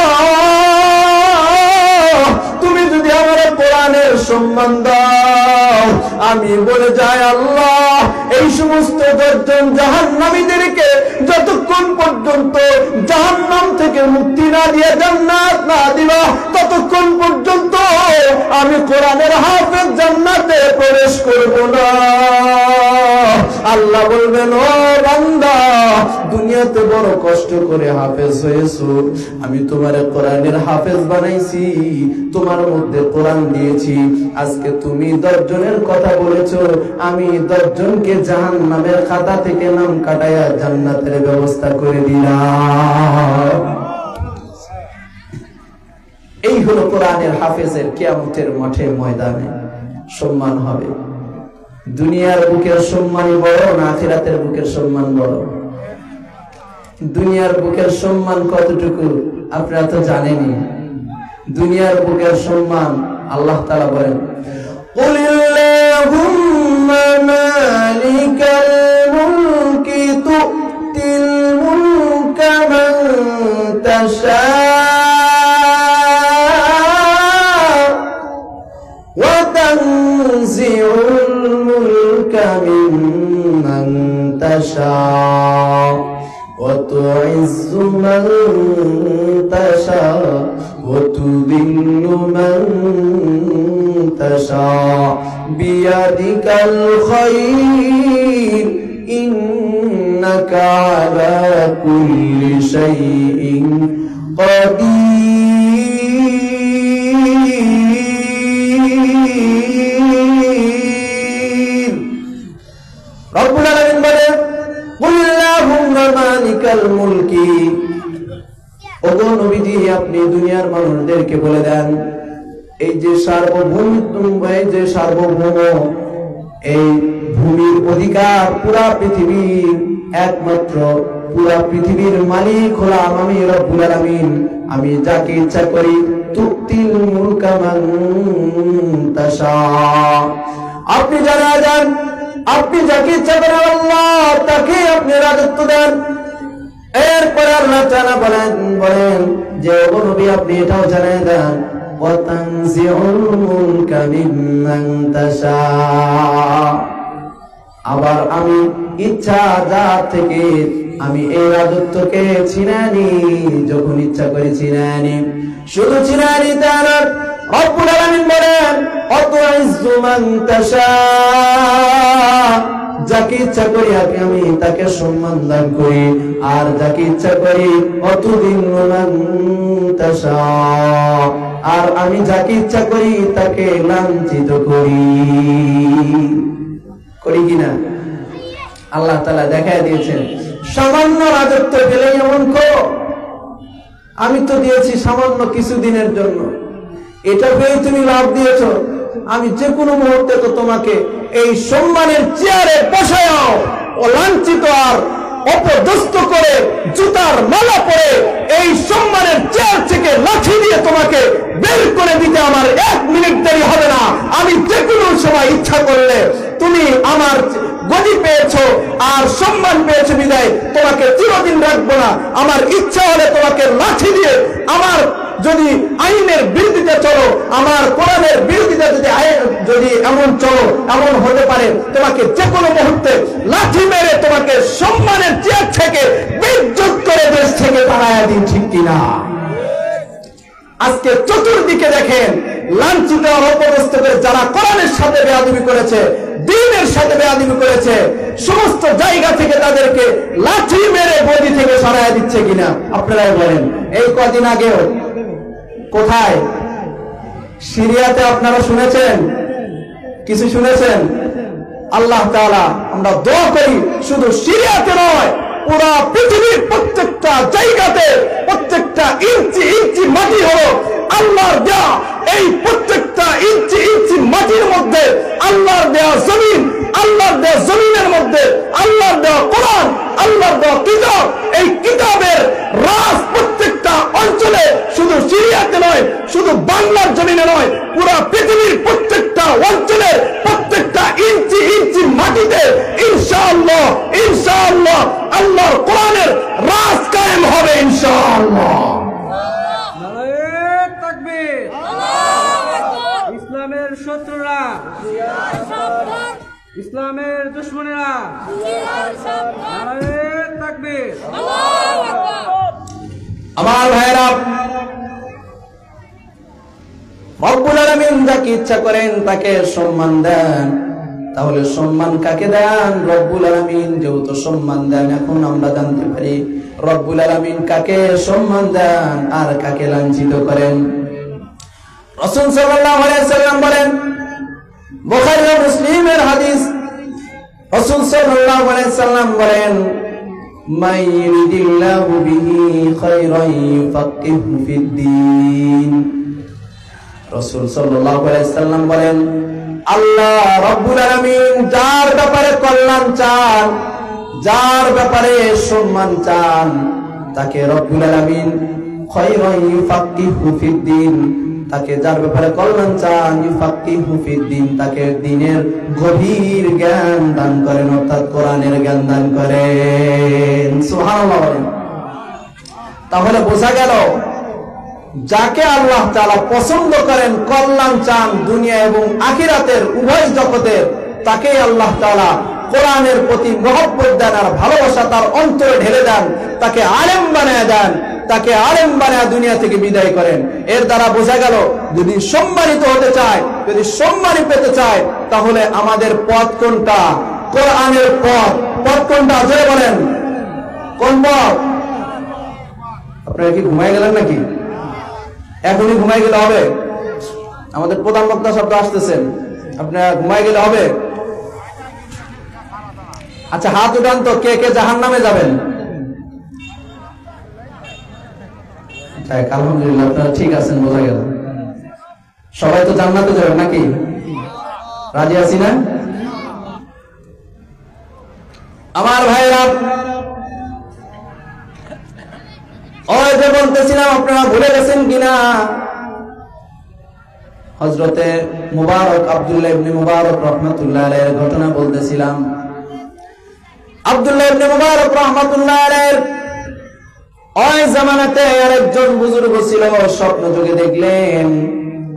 তুমি যদি আমার কোরআনের সম্মান দাও, আমি বলে যাই, আল্লাহ, এই সমস্ত 10 জন জাহান্নামীদেরকে যতক্ষণ পর্যন্ত জাহান্নাম থেকে মুক্তি না দিয়ে জান্নাত না দিবা, ততক্ষণ পর্যন্ত আমি কোরআনের হাফেজ জান্নাতে প্রবেশ করব না। আল্লাহ বলবেন, ও বান্দা, দুনিয়াতে বড় কষ্ট করে হাফেজ হয়েছো, আমি তোমার কোরআনের হাফেজ বানাইছি, তোমার মধ্যে কোরআন দিয়েছি, আজকে তুমি 10 জনের কথা বলেছো, আমি 10 জনকে জাহান্নামের খাতা থেকে নাম কাটাইয়া জান্নাতের ব্যবস্থা করে দিলাম। এই হলো কোরআনের হাফেজের কিয়ামতের মাঠে ময়দানে সম্মান হবে। দুনিয়ার বুকের সম্মানই বড় না আখিরাতের বুকের সম্মান বড়? দুনিয়ার বুকের সম্মান কতটুকু আপনারা তো জানেনই। দুনিয়ার বুকের সম্মান আল্লাহ তাআলা বলেন, কুলিল্লাহুম্মা মালিকাল মুলকি তুতিল মুলকা মান তাশা ওয়া তানজিউল মুলকা মিম্মান তাশা ওয়া তুইজ্জু মান তাশা ওয়া তুযিল্লু মান তাশা বিয়াদিকাল খায়র ইন্নাকা আলা কুল্লি শাইইন কাদির। রব্বুল আলামিন বলেন, কুল্লাহুম্মা মালিকাল মুলকি, ওগো নবীজি, আপনি দুনিয়ার মানুষদেরকে বলে দেন, এই যে সার্বভৌম, এই ভূমির অধিকার পুরা পৃথিবীর, একমাত্র পুরা পৃথিবীর মালিক হলাম আমি রব্বুল আলামিন। আমি যাকে ইচ্ছা করি তুতিল মুলকা মান তাশা, আপনি যারা দেন, আপনি যাকে ইচ্ছা করেন আল্লাহ তাকে আপনি রাজত্ব দেন। এরপরে আল্লাহ তাআলা বলেন যে, ও নবী, আপনি এটাও জানিয়ে দেন, ওয়া তানজিউল মুলকা মিম্মান তাশা, আবার আমি ইচ্ছা যা থেকে আমি এই রাজত্বকে ছিনানি, যখন ইচ্ছা করে ছিনানি, শুধু ছিনানি তা না, রব্বুল আলামিন বলেন, ওয়া তুইজ্জু মান তাশা, যাকে ইচ্ছা করি আমি তাকে সম্মান দান করি, আর যাকে ইচ্ছা করি অতুদিল্লু মান তাশা, আর আমি যাকে ইচ্ছা করি তাকে লাঞ্ছিত করি কিনা? আল্লাহ তাআলা দেখায় দিয়েছেন, সামান্য রাজত্ব পেলে এমন করো, আমি তো দিয়েছি সামান্য কিছুদিনের জন্য, এটা পেয়ে তুমি লাভ দিয়েছ, আমি যে কোনো মুহূর্তে তো তোমাকে এই সম্মানের চেয়ারে বসাও ও লাঞ্ছিত আর অপদস্থ করে জুতার মালা পরে এই সম্মানের চেয়ার থেকে লাঠি দিয়ে তোমাকে বের করে দিতে আমার 1 মিনিট দেরি হবে না। আমি যে কোনো সময় ইচ্ছা করলে তুমি আমার গদি পেয়েছো আর সম্মান পেয়েছো বিদায় তোমাকে চিরদিন রাখবো না। আমার ইচ্ছা হলে তোমাকে লাঠি দিয়ে আমার যদি আইনের বিরোধিতা চলো, আমার কোরআনের বিরোধিতা যদি এমন চলো, এমন হতে পারে তোমাকে যে কোনো মুহূর্তে লাঠি মেরে তোমাকে সম্মানের চেয়ার থেকে বেইজ্জত করে দেশ থেকে তাড়াইয়া দিন, ঠিক কিনা? আজকে চতুর্দিকে দেখেন লাঞ্ছিত অপদস্থ করে যারা কোরআনের সাথে বেয়াদবি করেছে, দ্বীনের সাথে বেয়াদবি করেছে, সমস্ত জায়গা থেকে তাদেরকে লাঠি মেরে গদি থেকে সরাইয়া দিচ্ছে কিনা আপনারাই বলেন। এই কদিন আগেও কোথায় সিরিয়াতে আপনারা শুনেছেন, কিছু শুনেছেন? আল্লাহ তাআলা আমরা দোয়া করি শুধু সিরিয়াতে নয়, পুরা পৃথিবীর প্রত্যেকটা জায়গাতে প্রত্যেকটা ইঞ্চি ইঞ্চি মাটি হলো আল্লাহর দেয়া। এই প্রত্যেকটা ইঞ্চি ইঞ্চি মাটির মধ্যে আল্লাহর দেয়া জমিন, আল্লাহর দেয়া জমিনের মধ্যে আল্লাহর দেয়া কোরআন, আল্লাহর দেয়া কিতাব, এই কিতাবের রাজ প্রত্যেকটা অঞ্চলে, শুধু সিরিয়াতে নয়, শুধু বাংলার জমিনে নয়, পুরা পৃথিবীর প্রত্যেকটা অঞ্চলে প্রত্যেকটা ইঞ্চি ইঞ্চি মাটিতে ইনশাআল্লাহ ইনশাআল্লাহ আল্লাহর কোরআনের রাজ কায়েম হবে ইনশাআল্লাহ। নারায়ে তাকবীর। ইসলামের শত্রুরা, ইসলামের দুশমনেরা, নারায়ে তাকবীর। আমার ভাইরা, রব্বুল আলামিন যাকে ইচ্ছা করেন তাকে সম্মান দেন। তাহলে সম্মান কাকে দেন? রব্বুল আলামিন যেহেতু সম্মান দেন, এখন আমরা জানতে পারি রব্বুল আলামিন কাকে সম্মান দেন আর কাকে লাঞ্ছিত করেন। রাসূল সাল্লাল্লাহু আলাইহি সাল্লাম বলেন, বুখারী ও মুসলিমের হাদিস, রাসূল সাল্লাল্লাহু আলাইহি সাল্লাম বলেন, মান ইউরিদিল্লাহু বিহি খায়রান ইউফাক্কিহু ফিদ্দীন। রাসূল সাল্লাল্লাহু আলাইহি সাল্লাম বলেন, আল্লাহ রাব্বুল আলামিন যার ব্যাপারে কল্যাণ চান, যার ব্যাপারে সম্মান চান, তাকে রব্বুল আলামিন খায়রান ইউফাক্কিহু ফিদ্দীন, তাকে যার ব্যাপারে কল্যাণ চান, ইউফাক্কিহু ফিদ্দীন, তাকে দ্বীনের গভীর জ্ঞান দান করেন, অর্থাৎ কোরআনের জ্ঞান দান করেন। সুবহানাল্লাহ বলেন। তাহলে বোঝা গেল যাকে আল্লাহ তাআলা পছন্দ করেন, কল্যাণ চান দুনিয়া এবং আখিরাতের উভয় জগতের, তাকেই আল্লাহ তাআলা কোরআনের প্রতি মহব্বত দেন আর ভালোবাসা তার অন্তরে ঢেলে দেন, তাকে আলেম বানায় দেন, তাকে আলেম বানায় দুনিয়া থেকে বিদায় করেন। এর দ্বারা বোঝা গেল যদি সম্মানিত হতে চায়, যদি সম্মানী পেতে চায়, তাহলে আমাদের পথ কোনটা? কোরআনের পথ। পথ কোনটা? জোরে বলেন, কোন পথ? আপনারা কি ঘুমাই গেলেন নাকি? এখনই ঘুমাই গেলে হবে? আমাদের প্রধান বক্তা শব্দ আসতেছেন, আপনারা ঘুমাই গেলে হবে? আচ্ছা হাত উঠান তো, কে কে জাহান্নামে যাবেন? আলহামদুলিল্লাহ, আপনারা ঠিক আছেন, বোঝা গেল। সবাই তো জান্নাতে যাবেন নাকি? রাজি আছি না? আমার ভাইরা, ওই যে বলতেছিলাম, আপনারা ভুলে গেছেন কিনা, হযরতে মুবারক আব্দুল্লাহ ইবনে মুবারক রাহমাতুল্লাহ আলাইহির ঘটনা বলতেছিলাম। আব্দুল্লাহ ইবনে মুবারক রাহমাতুল্লাহ আলাইহির ওই জামানাতে আরেকজন বুজুর্গ ছিল, স্বপ্ন যোগে দেখলেন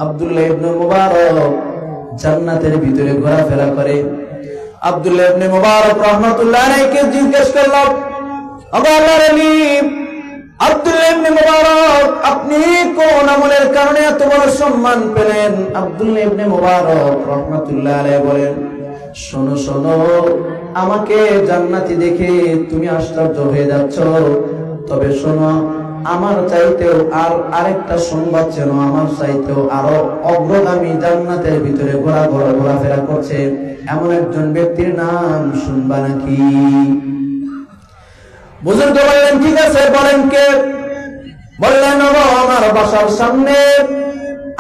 আব্দুল্লাহ ইবনে মুবারক জান্নাতের ভিতরে ঘোরাফেরা করে। আব্দুল্লাহ ইবনে মুবারক রাহমাতুল্লাহ আলাইহিকে জিজ্ঞেস করল, ওগো আল্লাহর নবী, আব্দুল্লাহ ইবনে মুবারক আপনি কোন আমলের কারণে এত বড় সম্মান পেলেন? আব্দুল্লাহ ইবনে মুবারক রাহমাতুল্লাহ আলাইহি বলেন, শোনো শোনো, আমাকে জান্নাতি দেখে তুমি আশ্চর্য হয়ে যাচ্ছ, তবে শোনো, আমার চাইতেও আরেকটা সংবাদ ছিল, আমার চাইতেও আরো অগ্রগামী জান্নাতের ভিতরে ঘোরাফেরা করছে এমন একজন ব্যক্তির নাম শুনবা নাকি? বুজুর্গ বললেন, ঠিক আছে, বলেন কে? বললেন, আমার বাসার সামনে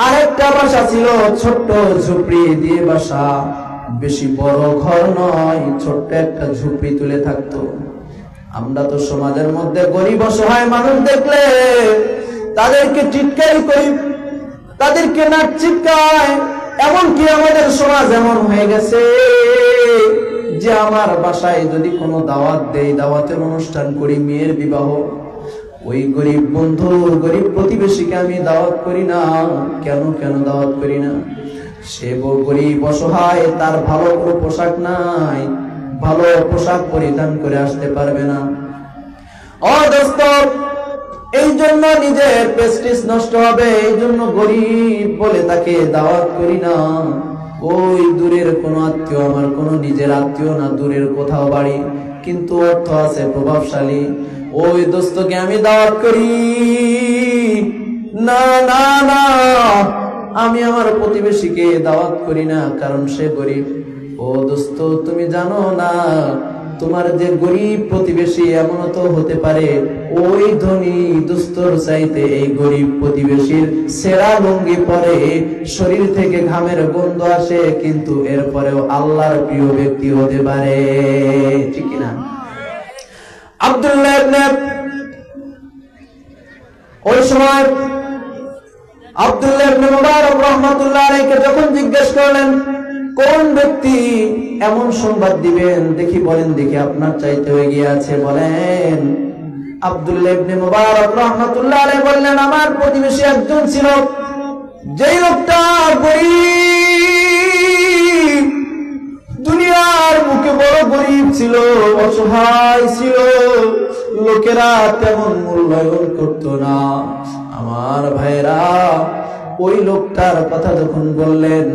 আরেকটা বাসা ছিল, ছোট্ট ঝুপড়ি দিয়ে বাসা, বেশি বড় ঘর নয়, ছোট্ট একটা ঝুপড়ি তুলে থাকতো। আমরা তো সমাজের মধ্যে গরিব অসহায় মানুষ দেখলে তাদেরকে টিটকারি করি, তাদেরকে নাক চিৎকায়। এমনকি আমাদের সমাজ এমন হয়ে গেছে যে আমার বাসায় যদি কোনো দাওয়াত দেই, দাওয়াতের অনুষ্ঠান করি, মেয়ের বিবাহ, ওই গরিব বন্ধু গরিব প্রতিবেশীকে আমি দাওয়াত করি না। কেন দাওয়াত করি না? সে গরিব অসহায়, তার ভালো কোনো পোশাক নাই, ভালো পোশাক পরিধান করে আসতে পারবে না। ও দোস্ত, এই জন্য নিজের প্রেস্টিজ নষ্ট হবে, এই জন্য গরিব বলে তাকে দাওয়াত করি না। ওই দূরের কোন আত্মীয়, আমার কোন নিজের আত্মীয় না, দূরের কোথাও বাড়ি, কিন্তু অর্থ আছে, প্রভাবশালী, ওই দোস্তকে আমি দাওয়াত করি না। না না, আমি আমার প্রতিবেশীকে দাওয়াত করি না, কারণ সে গরিব। ও দোস্ত, তুমি জানো না, তোমার যে গরিব প্রতিবেশী, এমনও তো হতে পারে ওই ধনী দুস্তর চাইতে এই গরিব প্রতিবেশীর সেরা লুঙ্গি পরে, শরীর থেকে ঘামের গন্ধ আসে, কিন্তু এরপরেও আল্লাহর প্রিয় ব্যক্তি হতে পারে, ঠিক না? আব্দুল্লাহ ইবনে, ওই সময় আব্দুল্লাহ ইবনে মুবারক রাহমাতুল্লাহ আলাইহি যখন জিজ্ঞেস করলেন কোন ব্যক্তি এমন সংবাদ দিবেন, দেখি বলেন, দেখি আপনার চাইতে এগিয়ে আছে, বলেন। আব্দুল্লাহ ইবনে মুবারক রাহমাতুল্লাহ আলাইহি বললেন, আমার প্রতিবেশী একজন ছিল, যেই লোকটা গরিব, দুনিয়ার মুখে বড় গরিব ছিল, অসহায় ছিল, লোকেরা তেমন মূল্যায়ন করতো না। আমার ভাইরা, ওই লোকটার কথা যখন বললেন,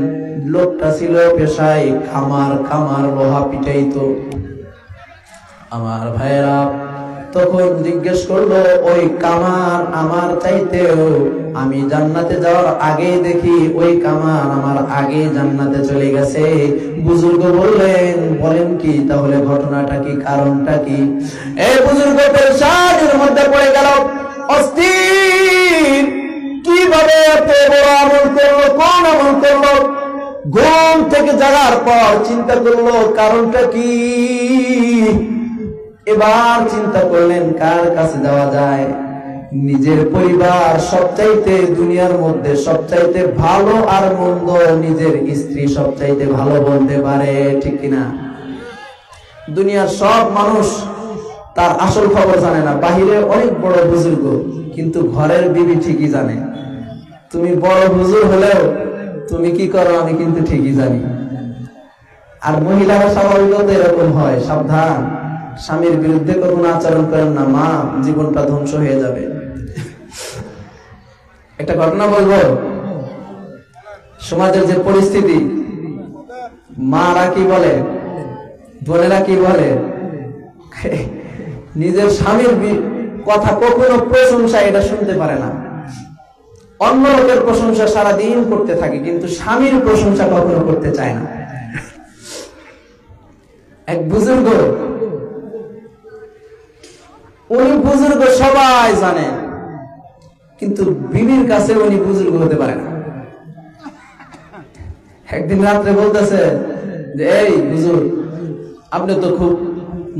লোকটা ছিল পেশায় খামার লোহা পিটাইতো। আমার ভাইরা তখন জিজ্ঞেস করলো, ওই কামার আমার চাইতেও, আমি জান্নাতে যাওয়ার আগে দেখি ওই কামার আমার আগে জান্নাতে চলে গেছে। বুজুর্গ বললেন, বলেন কি তাহলে, ঘটনাটা কি, কারণটা কি? এই বুজুর্গ পেরেশানির মধ্যে পড়ে গেল, অস্থির, কিভাবে এত বড় আমল করলো, কোন আমল করলো? ঘুম থেকে জাগার পর চিন্তা করলো কারণটা কি। এবার চিন্তা করলেন কার কাছে যাওয়া যায়। নিজের পরিবার সবচাইতে, দুনিয়ার মধ্যে সবচাইতে ভালো আর মন্দ নিজের স্ত্রী সবচাইতে ভালো বলতে পারে, ঠিক কিনা? দুনিয়ার সব মানুষ তার আসল খবর জানে না, বাহিরে অনেক বড় বুজুর্গ, কিন্তু ঘরের বিবি ঠিকই জানে। তুমি বড় হুজুর হলেও তুমি কি করো আমি কিন্তু ঠিকই জানি। আর মহিলারা স্বাভাবিকত এরকম হয়, সাবধান, স্বামীর বিরুদ্ধে কোনো আচরণ করেন না, মা জীবনটা ধ্বংস হয়ে যাবে। একটা ঘটনা বলবো, সমাজের যে পরিস্থিতি, মারা কি বলে, বোনেরা কি বলে, নিজের স্বামীর কথা কখনো প্রশংসা এটা শুনতে পারে না। অন্য লোকের প্রশংসা সারাদিন করতে থাকে, কিন্তু স্বামীর প্রশংসা কখনো করতে চায় না। এক বুজুর্গ, উনি বুজুর্গ সবাই জানে, কিন্তু বিবির কাছে উনি বুজুর্গ হতে পারে না। একদিন রাত্রে বলতেছে যে, এই হুজুর, আপনি তো খুব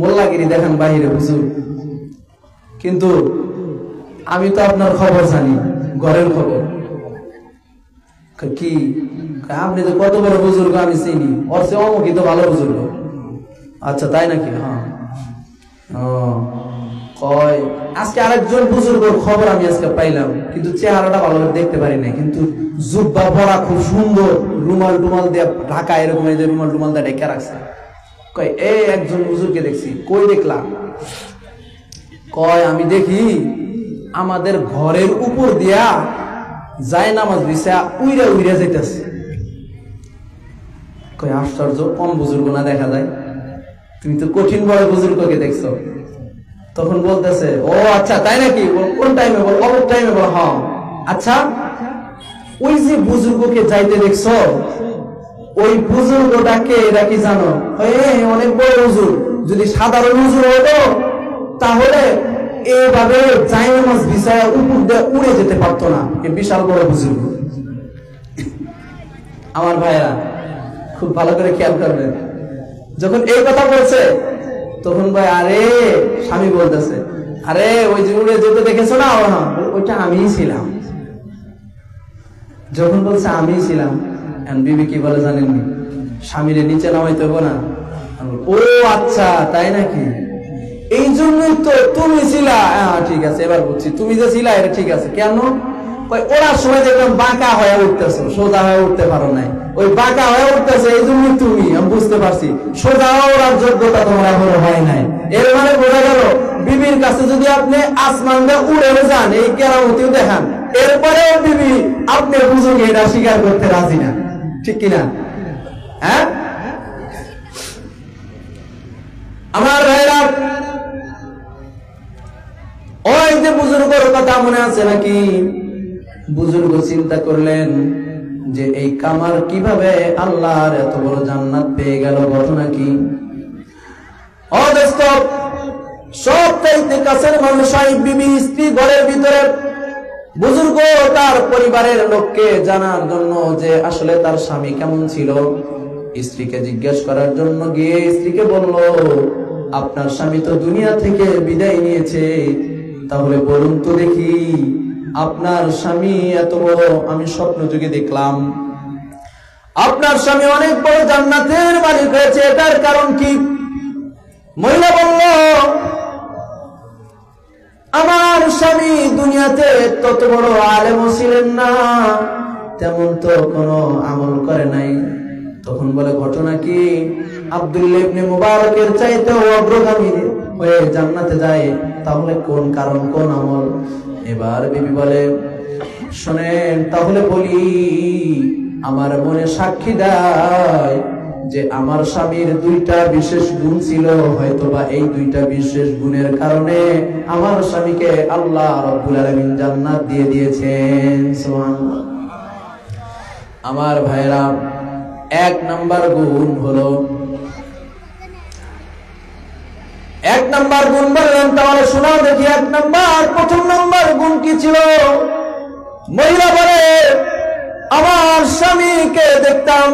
মোল্লাগিরি দেখেন বাহিরে হুজুর, কিন্তু আমি তো আপনার খবর জানি, ঘরের খবর। কি? আপনি তো কত বড় বুজুর্গ আমি চিনি, ওর সে অমুকই তো ভালো বুজুর্গ। আচ্ছা তাই নাকি? হ্যাঁ। কয় আজকে আরেকজন বুজুর্গর খবর আমি আজকে পাইলাম, কিন্তু চেহারাটা ভালো দেখতে পারি না, কিন্তু জুব্বা পরা খুব সুন্দর, রুমাল টুমাল দিয়ে ঢাকা, এরকম এই যে রুমাল টুমাল দিয়ে ঢেকে রাখছে। কয় এই একজন বুজুর্গকে দেখছি। কই দেখলাম? কয় আমি দেখি আমাদের ঘরের উপর দিয়া যায় নামাজ দিছে, উইরা উইরা যাইতেছে। কয় আশ্চর্য, কম বুজুর্গ না দেখা যায়, তুমি তো কঠিন বড় বুজুর্গকে দেখছো। তখন বলতেছে, ও আচ্ছা তাই নাকি? কোন টাইমে? বল অমুক টাইমে। বল হ্যাঁ। আচ্ছা, ওই যে বুজুর্গকে যাইতে দেখছো, ওই বুজুর্গটাকে এরা কি জানো? অনেক বড় হুজুর। যদি সাধারণ হুজুর হতো তাহলে এইভাবে জায়নামাজ বিছায়া উপর দিয়ে উড়ে যেতে পারতো না, এ বিশাল বড় বুজুর্গ। আমার ভাইরা খুব ভালো করে খেয়াল করবেন, যখন এই কথা বলছে তখন ভাই আরে স্বামী বলতেছে, আরে ওই যে উড়ে যেতে দেখেছো না, ওইটা আমিই ছিলাম। যখন বলছে আমিই ছিলাম, বিবি কি বলে জানেননি, স্বামীরে নিচে নামাইতে হবে না। ও আচ্ছা তাই নাকি, এই জন্যই তো তুমি ছিলা। ঠিক আছে এবার বুঝছি, তুমি যে ছিলা এটা ঠিক আছে। কেন? ওরা সময় দেখলাম বাঁকা হয়ে উঠতেছো, সোজা হয়ে উঠতে পারো নাই, ওই বাঁকা হয়ে উঠতেছে এই জন্যই তুমি, আমি বুঝতে পারছি, সোজা ওরার যোগ্যতা তোমার এখনো হয় নাই। এর মানে বোঝা গেল বিবির কাছে যদি আপনি আসমান দিয়ে উড়ে যান, এই কেরামতিও দেখান, এরপরেও বিবি আপনি বুঝুন এটা স্বীকার করতে রাজি না, ঠিক কিনা? হ্যাঁ আমার ভাইরা, ওই যে বুজুর্গের কথা মনে আছে নাকি? বুজুর্গ চিন্তা করলেন যে এই কামার কিভাবে আল্লাহর এত বড় জান্নাত পেয়ে গেল, ঘটনা কি? সবচাইতে কাছের মানুষ বিবি, স্ত্রী ঘরের ভিতরে। বুজুর্গ তার পরিবারের লোককে জানার জন্য যে আসলে তার স্বামী কেমন ছিল, স্ত্রীকে জিজ্ঞেস করার জন্য গিয়ে স্ত্রীকে বলল, আপনার স্বামী তো দুনিয়া থেকে বিদায় নিয়েছে, তাহলে বলুন তো দেখি আপনার স্বামী এত বড়, আমি স্বপ্ন যুগে দেখলাম আপনার স্বামী অনেক বড় জান্নাতের মালিক হয়েছে, এটার কারণ কি? মহিলা বলল, আমার স্বামী দুনিয়াতে তত বড় আলেমও ছিলেন না, তেমন তো কোনো আমল করে নাই। তখন বলে, ঘটনা কি? আব্দুল্লাহ ইবনে মুবারকের চাইতেও অগ্রগামী হয়ে জান্নাতে যায়, তাহলে কোন কারণ, কোন আমল? এবার বিবি বলে, শোনেন তাহলে বলি, আমার মনে সাক্ষী দেয় যে আমার স্বামীর দুইটা বিশেষ গুণ ছিল, হয়তোবা এই দুইটা বিশেষ গুণের কারণে আমার স্বামীকে আল্লাহ রাব্বুল আলামিন জান্নাত দিয়ে দিয়েছেন। সুবহানাল্লাহ। আমার ভাইরা, এক নাম্বার গুণ হলো, এক নাম্বার গুণ বললেন, তাহলে শোনাও দেখি এক নাম্বার, প্রথম নাম্বার গুণ কি ছিল? মহিলা বলে, আমার স্বামীকে দেখতাম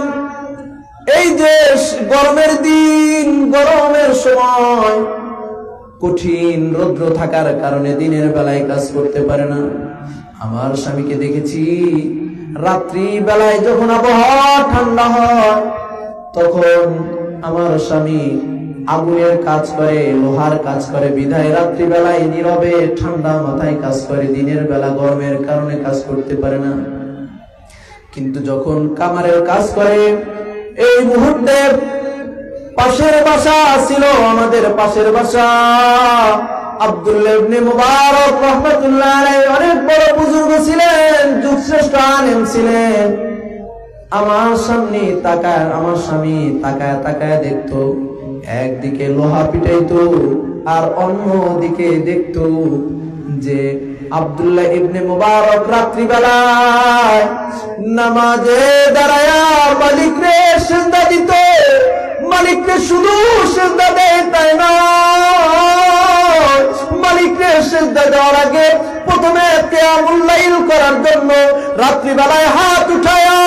এই যে গরমের দিন, গরমের সময় কঠিন রৌদ্র থাকার কারণে দিনের বেলায় কাজ করতে পারে না। আমার স্বামীকে দেখেছি রাত্রি বেলায় যখন আবহাওয়া ঠান্ডা হয়, তখন আমার স্বামী আগুনের কাজ করে, লোহার কাজ করে, বিধায় রাত্রি বেলায় নীরবে ঠান্ডা মাথায় কাজ করে, দিনের বেলা গরমের কারণে কাজ করতে পারে না। কিন্তু যখন কামারের কাজ করে, এই মুহূর্তে পাশের বাসা ছিল, আমাদের পাশের বাসা, আব্দুল্লাহ ইবনে মুবারক রাহমাতুল্লাহ আলাইহি অনেক বড় বুজুর্গ ছিলেন, যুগশ্রেষ্ঠ আলেম ছিলেন। আমার সামনে তাকায়, আমার স্বামী তাকায় তাকায় দেখতো, একদিকে লোহা পিটাইতো আর অন্য দিকে দেখতো যে আব্দুল্লাহ ইবনে মুবারক রাত্রিবেলায় নামাজে দাঁড়ায়া মালিকরে সিজদা দিত। মালিকরে শুধু সিজদা দেয় তাই না, মালিকরে সিজদা দেওয়ার আগে প্রথমে কিয়ামুল লাইল করার জন্য রাত্রিবেলায় হাত উঠায়া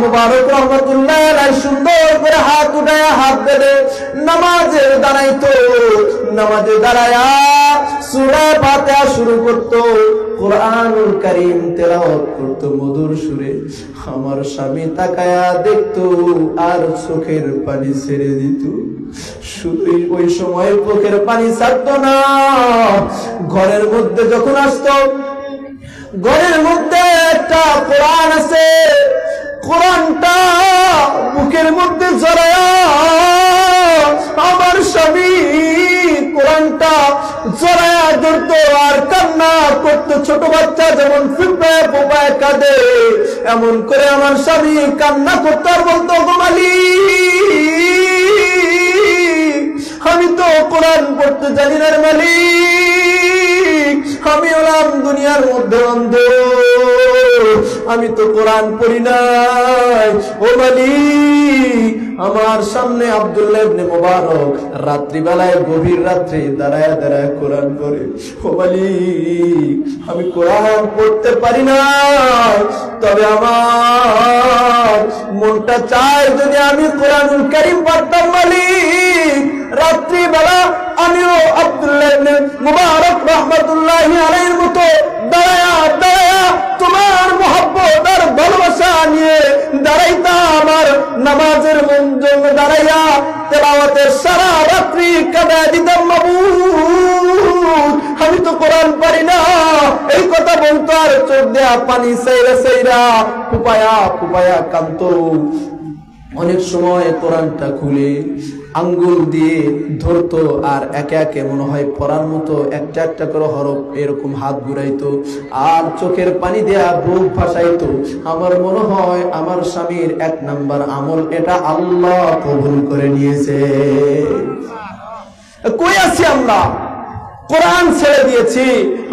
মুবারক রহমাতুল্লাহ আলাইহি সুন্দর করে হাত উঠায়া হাত বেঁধে নামাজে দাঁড়াইতো। নামাজে দাঁড়ায়া সূরা ফাতিহা শুরু করতো, কুরআনুল কারীম তেলাওয়াত করতো মধুর সুরে। আমার স্বামী তাকায়া দেখতো আর চোখের পানি ছেড়ে দিত। শুধু ওই সময় চোখের পানি ছাড়তো না, ঘরের মধ্যে যখন আসতো, ঘরের মধ্যে একটা কোরআন আছে, কোরআনটা বুকের মধ্যে জড়ায়া আমার স্বামী কোরআনটা জড়ায়া ধরতো আর কান্না করতো। ছোট বাচ্চা যেমন ফিপড়ায় পোপায় কাঁদে, এমন করে আমার স্বামী কান্না করতো আর বলতো, গো মালিক, আমি তো কোরআন পড়তে জানি না মালিক, আমি হলাম দুনিয়ার মধ্যে অন্ধ, আমি তো কোরআন পড়ি নাই। ও মালিক, আমার সামনে আব্দুল্লাহ ইবনে মুবারক রাত্রিবেলায় গভীর রাত্রে দাঁড়ায় দাঁড়ায় কোরআন পড়ে। ও মালিক, আমি কোরআন পড়তে পারি না, তবে আমার মনটা চায় যদি আমি কোরআনুল কারীম পড়তাম। মালিক, রাত্রিবেলা আমিও আব্দুল্লাহ ইবনে মুবারক রাহমাতুল্লাহি আলাইহির মতো দাঁড়ায়া দাঁড়ায়া তোমার মহব্বত আর ভালোবাসা নিয়ে দাঁড়াইতাম, আর নামাজের জন্য দাঁড়াইয়া তেলাওয়াতের সারা রাত্রি কাটায় দিতাম। মাবুদ, আমি তো কোরআন পারি না, এই কথা বলতো আর চোখ দেয়া পানি সাইরা সাইরা ফুপায়া ফুপায়া কাঁদতো। অনেক সময় কোরআনটা খুলে আঙ্গুল দিয়ে ধরতো আর একে একে মনে হয় পড়ার মতো একটা একটা করে হরফ এরকম হাত ঘুরাইতো আর চোখের পানি দেয়া বুক ভাসাইতো। আমার মনে হয় আমার স্বামীর 1 নাম্বার আমল এটা আল্লাহ কবুল করে নিয়েছে। কই আছি আমরা? কোরআন ছেড়ে দিয়েছি,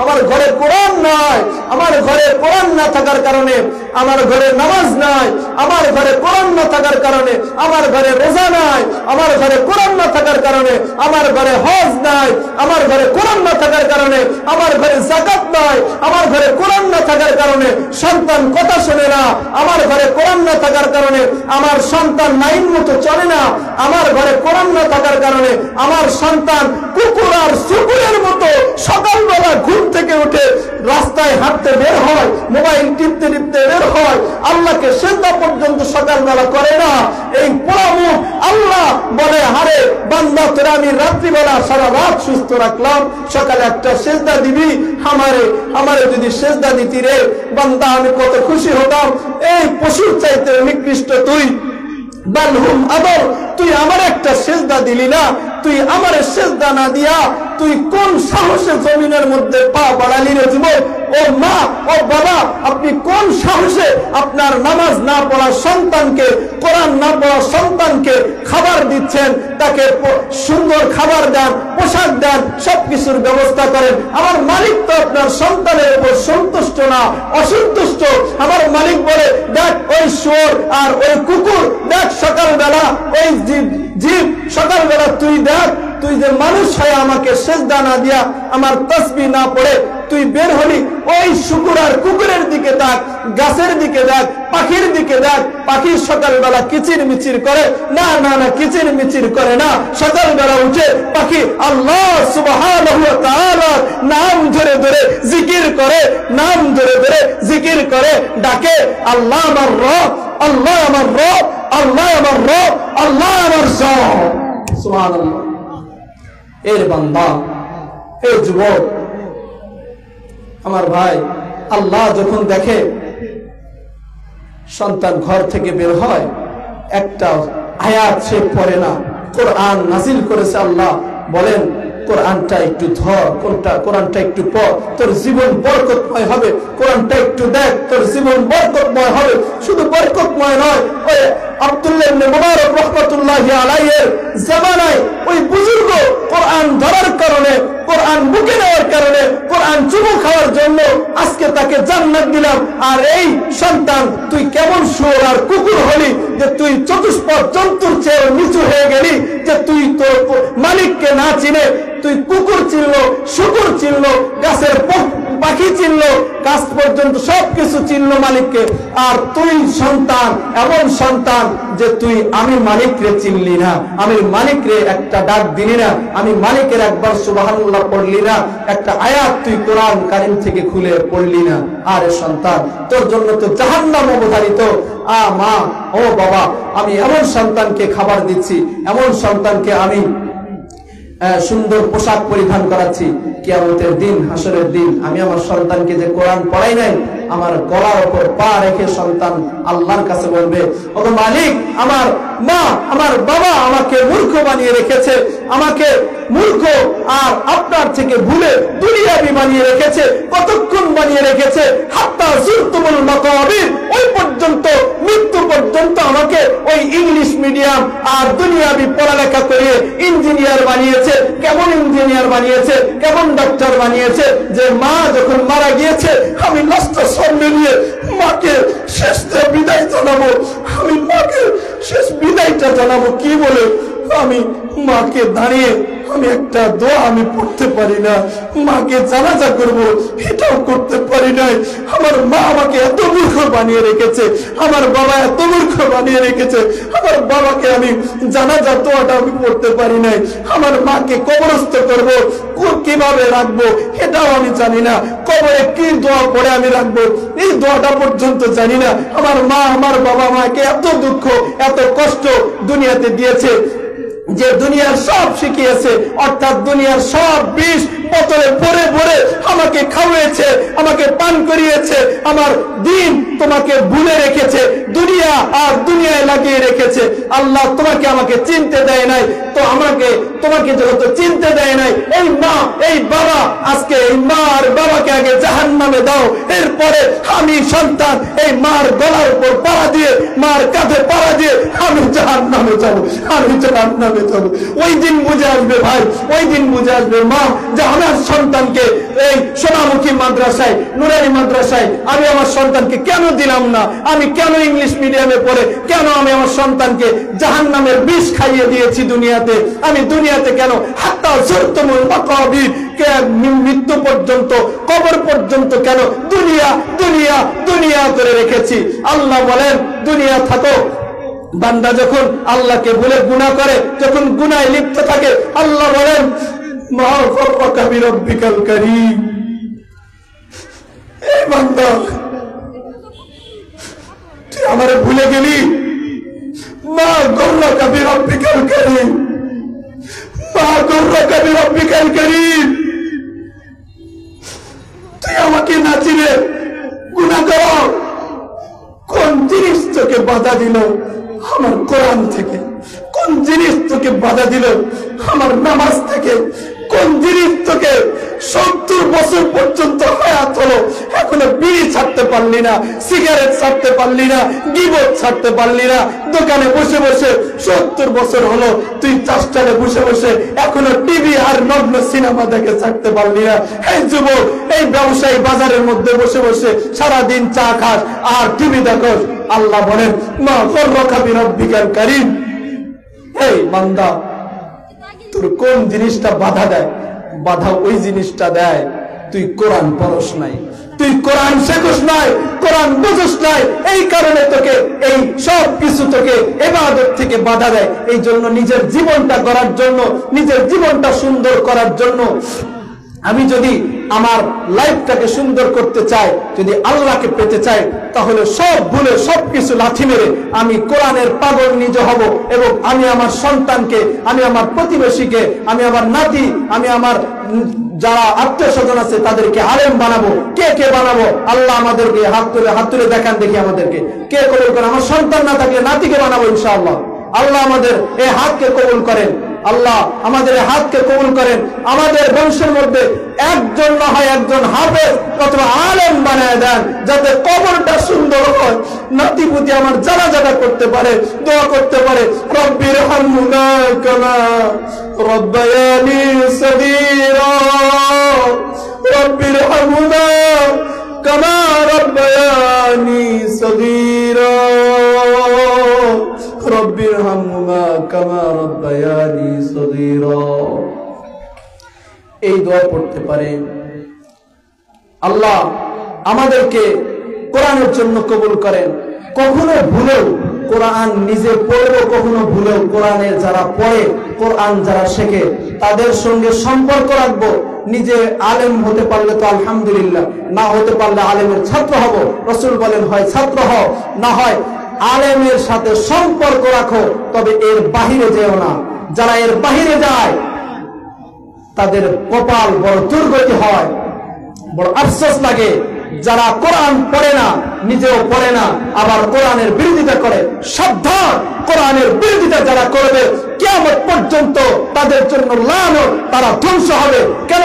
আমার ঘরে কোরআন নাই। আমার ঘরে কোরআন না থাকার কারণে আমার ঘরে নামাজ নাই, আমার ঘরে কোরআন না থাকার কারণে আমার ঘরে রোজা নাই, আমার ঘরে কোরআন না থাকার কারণে আমার ঘরে হজ নাই, আমার ঘরে কোরআন না থাকার কারণে আমার ঘরে যাকাত নাই, আমার ঘরে কোরআন না থাকার কারণে সন্তান কথা শোনে না, আমার ঘরে কোরআন না থাকার কারণে আমার সন্তান লাইন মতো চলে না, আমার ঘরে কোরআন না থাকার কারণে আমার সন্তান কুকুর আর শুকুরের মতো সকালবেলা ঘুম থেকে উঠে রাস্তায় হাঁটতে বের হয়, মোবাইল টিপতে টিপতে বের হয়, আল্লাহকে সিজদা পর্যন্ত সকালবেলা করে না। এই পোড়ামুখ আল্লাহ বলে, হারে বান্দা, তোরা আমি রাত্রিবেলা সারা রাত সুস্থ রাখলাম, সকালে একটা সিজদা দিবি, আমারে যদি সিজদা দিতি রে বান্দা, আমি কত খুশি হতাম। এই পশুর চাইতে নিকৃষ্ট তুই, বালহুম আদর, তুই আমার একটা সিজদা দিলি না, তুই আমারে সিজদা না দিয়া তুই কোন সাহসে জমিনের মধ্যে পা বাড়ালি রে যুবক? ও মা, ও বাবা, আপনি কোন সাহসে আপনার নামাজ না পড়া সন্তানকে, কোরআন না পড়া সন্তানকে খাবার দিচ্ছেন, তাকে সুন্দর খাবার দেন, পোশাক দেন, সবকিছুর ব্যবস্থা করেন? আমার মালিক তো আপনার সন্তানের উপর সন্তুষ্ট না, অসন্তুষ্ট। আমার মালিক বলে, দেখ ওই শুয়োর আর ওই কুকুর, দেখ সকালবেলা ওই জীব সকালবেলা তুই দেখ, তুই যে মানুষ হয়ে আমাকে সিজদা না দিয়া আমার তাসবিহ না পড়ে তুই বের হলি, ওই শুকুর আর কুকুরের দিকে দেখ, গাছের দিকে দেখ, পাখির দিকে দেখ। পাখি সকালবেলা কিচির মিচির করে না, না না, কিচির মিচির করে না। সকালবেলা উঠে পাখি আল্লাহ সুবহানাহু ওয়া তাআলার নাম ধরে ধরে জিকির করে, নাম ধরে ধরে জিকির করে, ডাকে, আল্লাহ আমার রব, আল্লাহ আমার রব, আল্লাহ আমার রব, আল্লাহ আমার রব। সুবহানাল্লাহ। এর বান্দা, এ যুবক, আমার ভাই, আল্লাহ যখন দেখে সন্তান ঘর থেকে বের হয়, একটা আয়াত সে পড়ে না, কোরআন নাজিল করেছে, আল্লাহ বলেন কোরআনটা একটু ধর, কোরআনটা একটু পড়, তোর জীবন বরকতময় হবে। কোরআনটা একটু দেখ, তোর জীবন বরকতময় হবে। শুধু বরকতময় নয়, ওই আব্দুল্লাহ ইবনে মুবারক রাহমাতুল্লাহি আলাইহির জামানায় ওই বুজুর্গ কোরআন ধরার কারণে, কোরআন বুকে নেওয়ার কারণে, কোরআন চুমু খাওয়ার জন্য আজকে তাকে জান্নাত দিলাম। আর এই সন্তান, তুই কেমন শুয়োর আর কুকুর হলি যে তুই চতুষ্পদ জন্তুর চেয়ে নিচু হয়ে গেলি, যে তুই তোর মালিককে না চিনে তুই কুকুর চিনলো, শুকুর চিনলো, গাছের পাখি চিনলো, গাছ পর্যন্ত সবকিছু চিনলো মালিককে। আর তুই সন্তান, এমন সন্তান যে তুই আমি মালিকরে চিনলি না, আমি মালিকরে একটা ডাক দিলি না, আমি মালিকের একবার সুবহানাল্লাহ পড়লি না, একটা আয়াত তুই কোরআন কারীম থেকে খুলে পড়লি না। আরে সন্তান, তোর জন্য তো জাহান্নাম অবধারিত। মা, ও বাবা, আমি এমন সন্তানকে খাবার দিচ্ছি, এমন সন্তানকে আমি সুন্দর পোশাক পরিধান করাচ্ছি, কিয়ামতের দিন, হাসরের দিন আমি আমার সন্তানকে যে কোরআন পড়াই নাই, আমার গলার উপর পা রেখে সন্তান আল্লাহর কাছে বলবে, ওগো মালিক, আমার মা, আমার বাবা আমাকে মূর্খ বানিয়ে রেখেছে, আমাকে মূর্খ আর আপনার থেকে ভুলে দুনিয়াবি বানিয়ে রেখেছে। কতক্ষণ বানিয়ে রেখেছে? হাত্তা যুরতুমুল মাকাবির, ওই পর্যন্ত, মৃত্যু পর্যন্ত আমাকে ওই ইংলিশ মিডিয়াম আর দুনিয়াবি পড়ালেখা করে ইঞ্জিনিয়ার বানিয়েছে। কেমন ইঞ্জিনিয়ার বানিয়েছে, কেমন ডক্টর বানিয়েছে যে মা যখন মারা গিয়েছে আমি নষ্ট স্বর্ণ নিয়ে মাকে শেষ বিদায় জানাবো, আমি মাকে শেষ বিদায় এটা জানাবো কি বলে? আমি মাকে দাঁড়িয়ে আমি একটা দোয়া আমি পড়তে পারি না, মাকে জানাজা করব এটাও করতে পারি নাই। আমার মা আমাকে এত মূর্খ বানিয়ে রেখেছে, আমার বাবা এত মূর্খ বানিয়ে রেখেছে, আমার বাবাকে আমি জানাজা দোয়াটা আমি পড়তে পারি নাই। আমার মাকে কবরস্থ করব, কিভাবে রাখবো এটাও আমি জানি না, কবরে কি দোয়া পড়ে আমি রাখবো এই দোয়াটা পর্যন্ত জানি না। আমার মা আমার বাবা মাকে এত দুঃখ এত কষ্ট দুনিয়াতে দিয়েছে যে দুনিয়ার সব শিখিয়েছে, অর্থাৎ দুনিয়ার সব বিষ বোতলে ভরে ভরে আমাকে খাওয়াইছে, আমাকে পান করিয়েছে, আমার দিন তোমাকে ভুলে রেখেছে, দুনিয়া আর দুনিয়ায় লাগিয়ে রেখেছে। আল্লাহ তোমাকে আমাকে চিনতে দেয় নাই, তো আমাকে তোমাকে যেহেতু চিনতে দেয় নাই, এই মা এই বাবা, আজকে এই মা আর বাবাকে আগে জাহান্নামে দাও, এরপরে আমি সন্তান এই মার গলার উপর পাড়া দিয়ে, মার কাঁধে পাড়া দিয়ে আমি জাহান্নামে যাবো, আমি জাহান্নামে যাবো। ওই দিন বুঝে আসবে ভাই, ওই দিন বুঝে আসবে মা যে আমার সন্তানকে এই সোনামুখী মাদ্রাসায়, নুরানি মাদ্রাসায় আমি আমার সন্তানকে কেন দিলাম না, আমি কেন ইংলিশ মিডিয়ামে পড়ে কেন আমি আমার সন্তানকে জাহান্নামের বিষ খাইয়ে দিয়েছি দুনিয়াতে, আমি দুনিয়াতে কেন হাত্তা জুরতুমুল মাকাবির, মৃত্যু পর্যন্ত কবর পর্যন্ত কেন দুনিয়া দুনিয়া দুনিয়া করে রেখেছি। আল্লাহ বলেন দুনিয়া থাকো, বান্দা যখন আল্লাহকে ভুলে গুনাহ করে, যখন গুনায় লিপ্ত থাকে, আল্লাহ বলেন মা গররাকা বিরব্বিকাল কারীম, এই বান্দা তুই আমারে ভুলে গেলি, মা গররাকা বিরব্বিকাল কারীম, মা গররাকা বিরব্বিকাল কারীম, তুই আমাকে না চিনে গুনাহ করো। কোন জিনিস তোকে বাধা দিল? আমার কোরআন থেকে। কোন জিনিস তোকে বাধা দিল? আমার নামাজ থেকে। কোন জিনিস তোকে 70 বছর পর্যন্ত হায়াত হলো, এখনো বিড়ি ছাড়তে পারলি না, সিগারেট ছাড়তে পারলি না, গিবত ছাড়তে পারলি না, দোকানে বসে বসে 70 বছর হলো তুই চাষটালে বসে বসে এখনো টিভি আর নগ্ন সিনেমা দেখে ছাড়তে পারলি না। এই যুবক, এই ব্যবসায়ী বাজারের মধ্যে বসে বসে সারাদিন চা খাস আর টিভি দেখোস। আল্লাহ বলেন মা গররাকা বিরব্বিকাল কারীম, এই বান্দা তোর কোন জিনিসটা বাধা দেয়? বাধা ওই জিনিসটা দেয় তুই কোরআন পড়স নাই, তুই কোরআন শেখস নাই, কোরআন বুঝস নাই, এই কারণে তোকে এই সব কিছু তোকে ইবাদত থেকে বাধা দেয়। এই জন্য নিজের জীবনটা গড়ার জন্য, নিজের জীবনটা সুন্দর করার জন্য, আমি যদি আমার লাইফটাকে সুন্দর করতে চাই, যদি আল্লাহকে পেতে চাই, তাহলে সব ভুলে সবকিছু লাথি মেরে আমি কোরআনের পাগল নিজে হব, এবং আমি আমার সন্তানকে, আমি আমার প্রতিবেশীকে, আমি আমার নাতি, আমি আমার যারা আত্মীয় স্বজন আছে তাদেরকে আলেম বানাবো। কে কে বানাবো? আল্লাহ আমাদেরকে হাত তুলে দেখান দেখি, আমাদেরকে কে কবুল করেন? আমার সন্তান না থাকলে নাতিকে বানাবো ইনশাআল্লাহ। আল্লাহ আমাদের এই হাতকে কবুল করেন, আল্লাহ আমাদের হাতকে কবুল করেন। আমাদের বংশের মধ্যে একজন না হয় একজন হাফেজ অথবা আলেম বানায় দেন, যাতে কবরটা সুন্দর হয়, নাতিপুতি আমার জানাজা করতে পারে, দোয়া করতে পারে। রব্বির হামহুমা কামা রব্বায়ানি সগীরা, রব্বির হামহুমা কামা রব্বায়ানি সগীরা, রব্বির হামহুমা কামা রব্বায়ানি সগীরা। এই দোয়া পড়তে পারে। আল্লাহ আমাদেরকে কোরআনের জন্য কবুল করেন। কখনো ভুলেও কোরআন নিজে পড়বো, কখনো ভুলেও কোরআনের যারা পড়ে, কোরআন যারা শেখে তাদের সঙ্গে সম্পর্ক রাখবো। নিজে আলেম হতে পারলে তো আলহামদুলিল্লাহ, না হতে পারলে আলেমের ছাত্র হব। রাসূল বলেন হয় ছাত্র হও, না হয় আলেমের সাথে সম্পর্ক রাখো, তবে এর বাহিরে যেও না। যারা এর বাহিরে যায় তাদের কপাল বড় দুর্গতি হয়, বড় আফসোস লাগে। যারা কোরআন পড়ে না, নিজেও পড়ে না, আবার কোরআনের বিরোধিতা করে, সাবধান! কোরআনের বিরোধিতা যারা করবে কিয়ামত পর্যন্ত তাদের জন্য লানত, তারা ধ্বংস হবে। কেন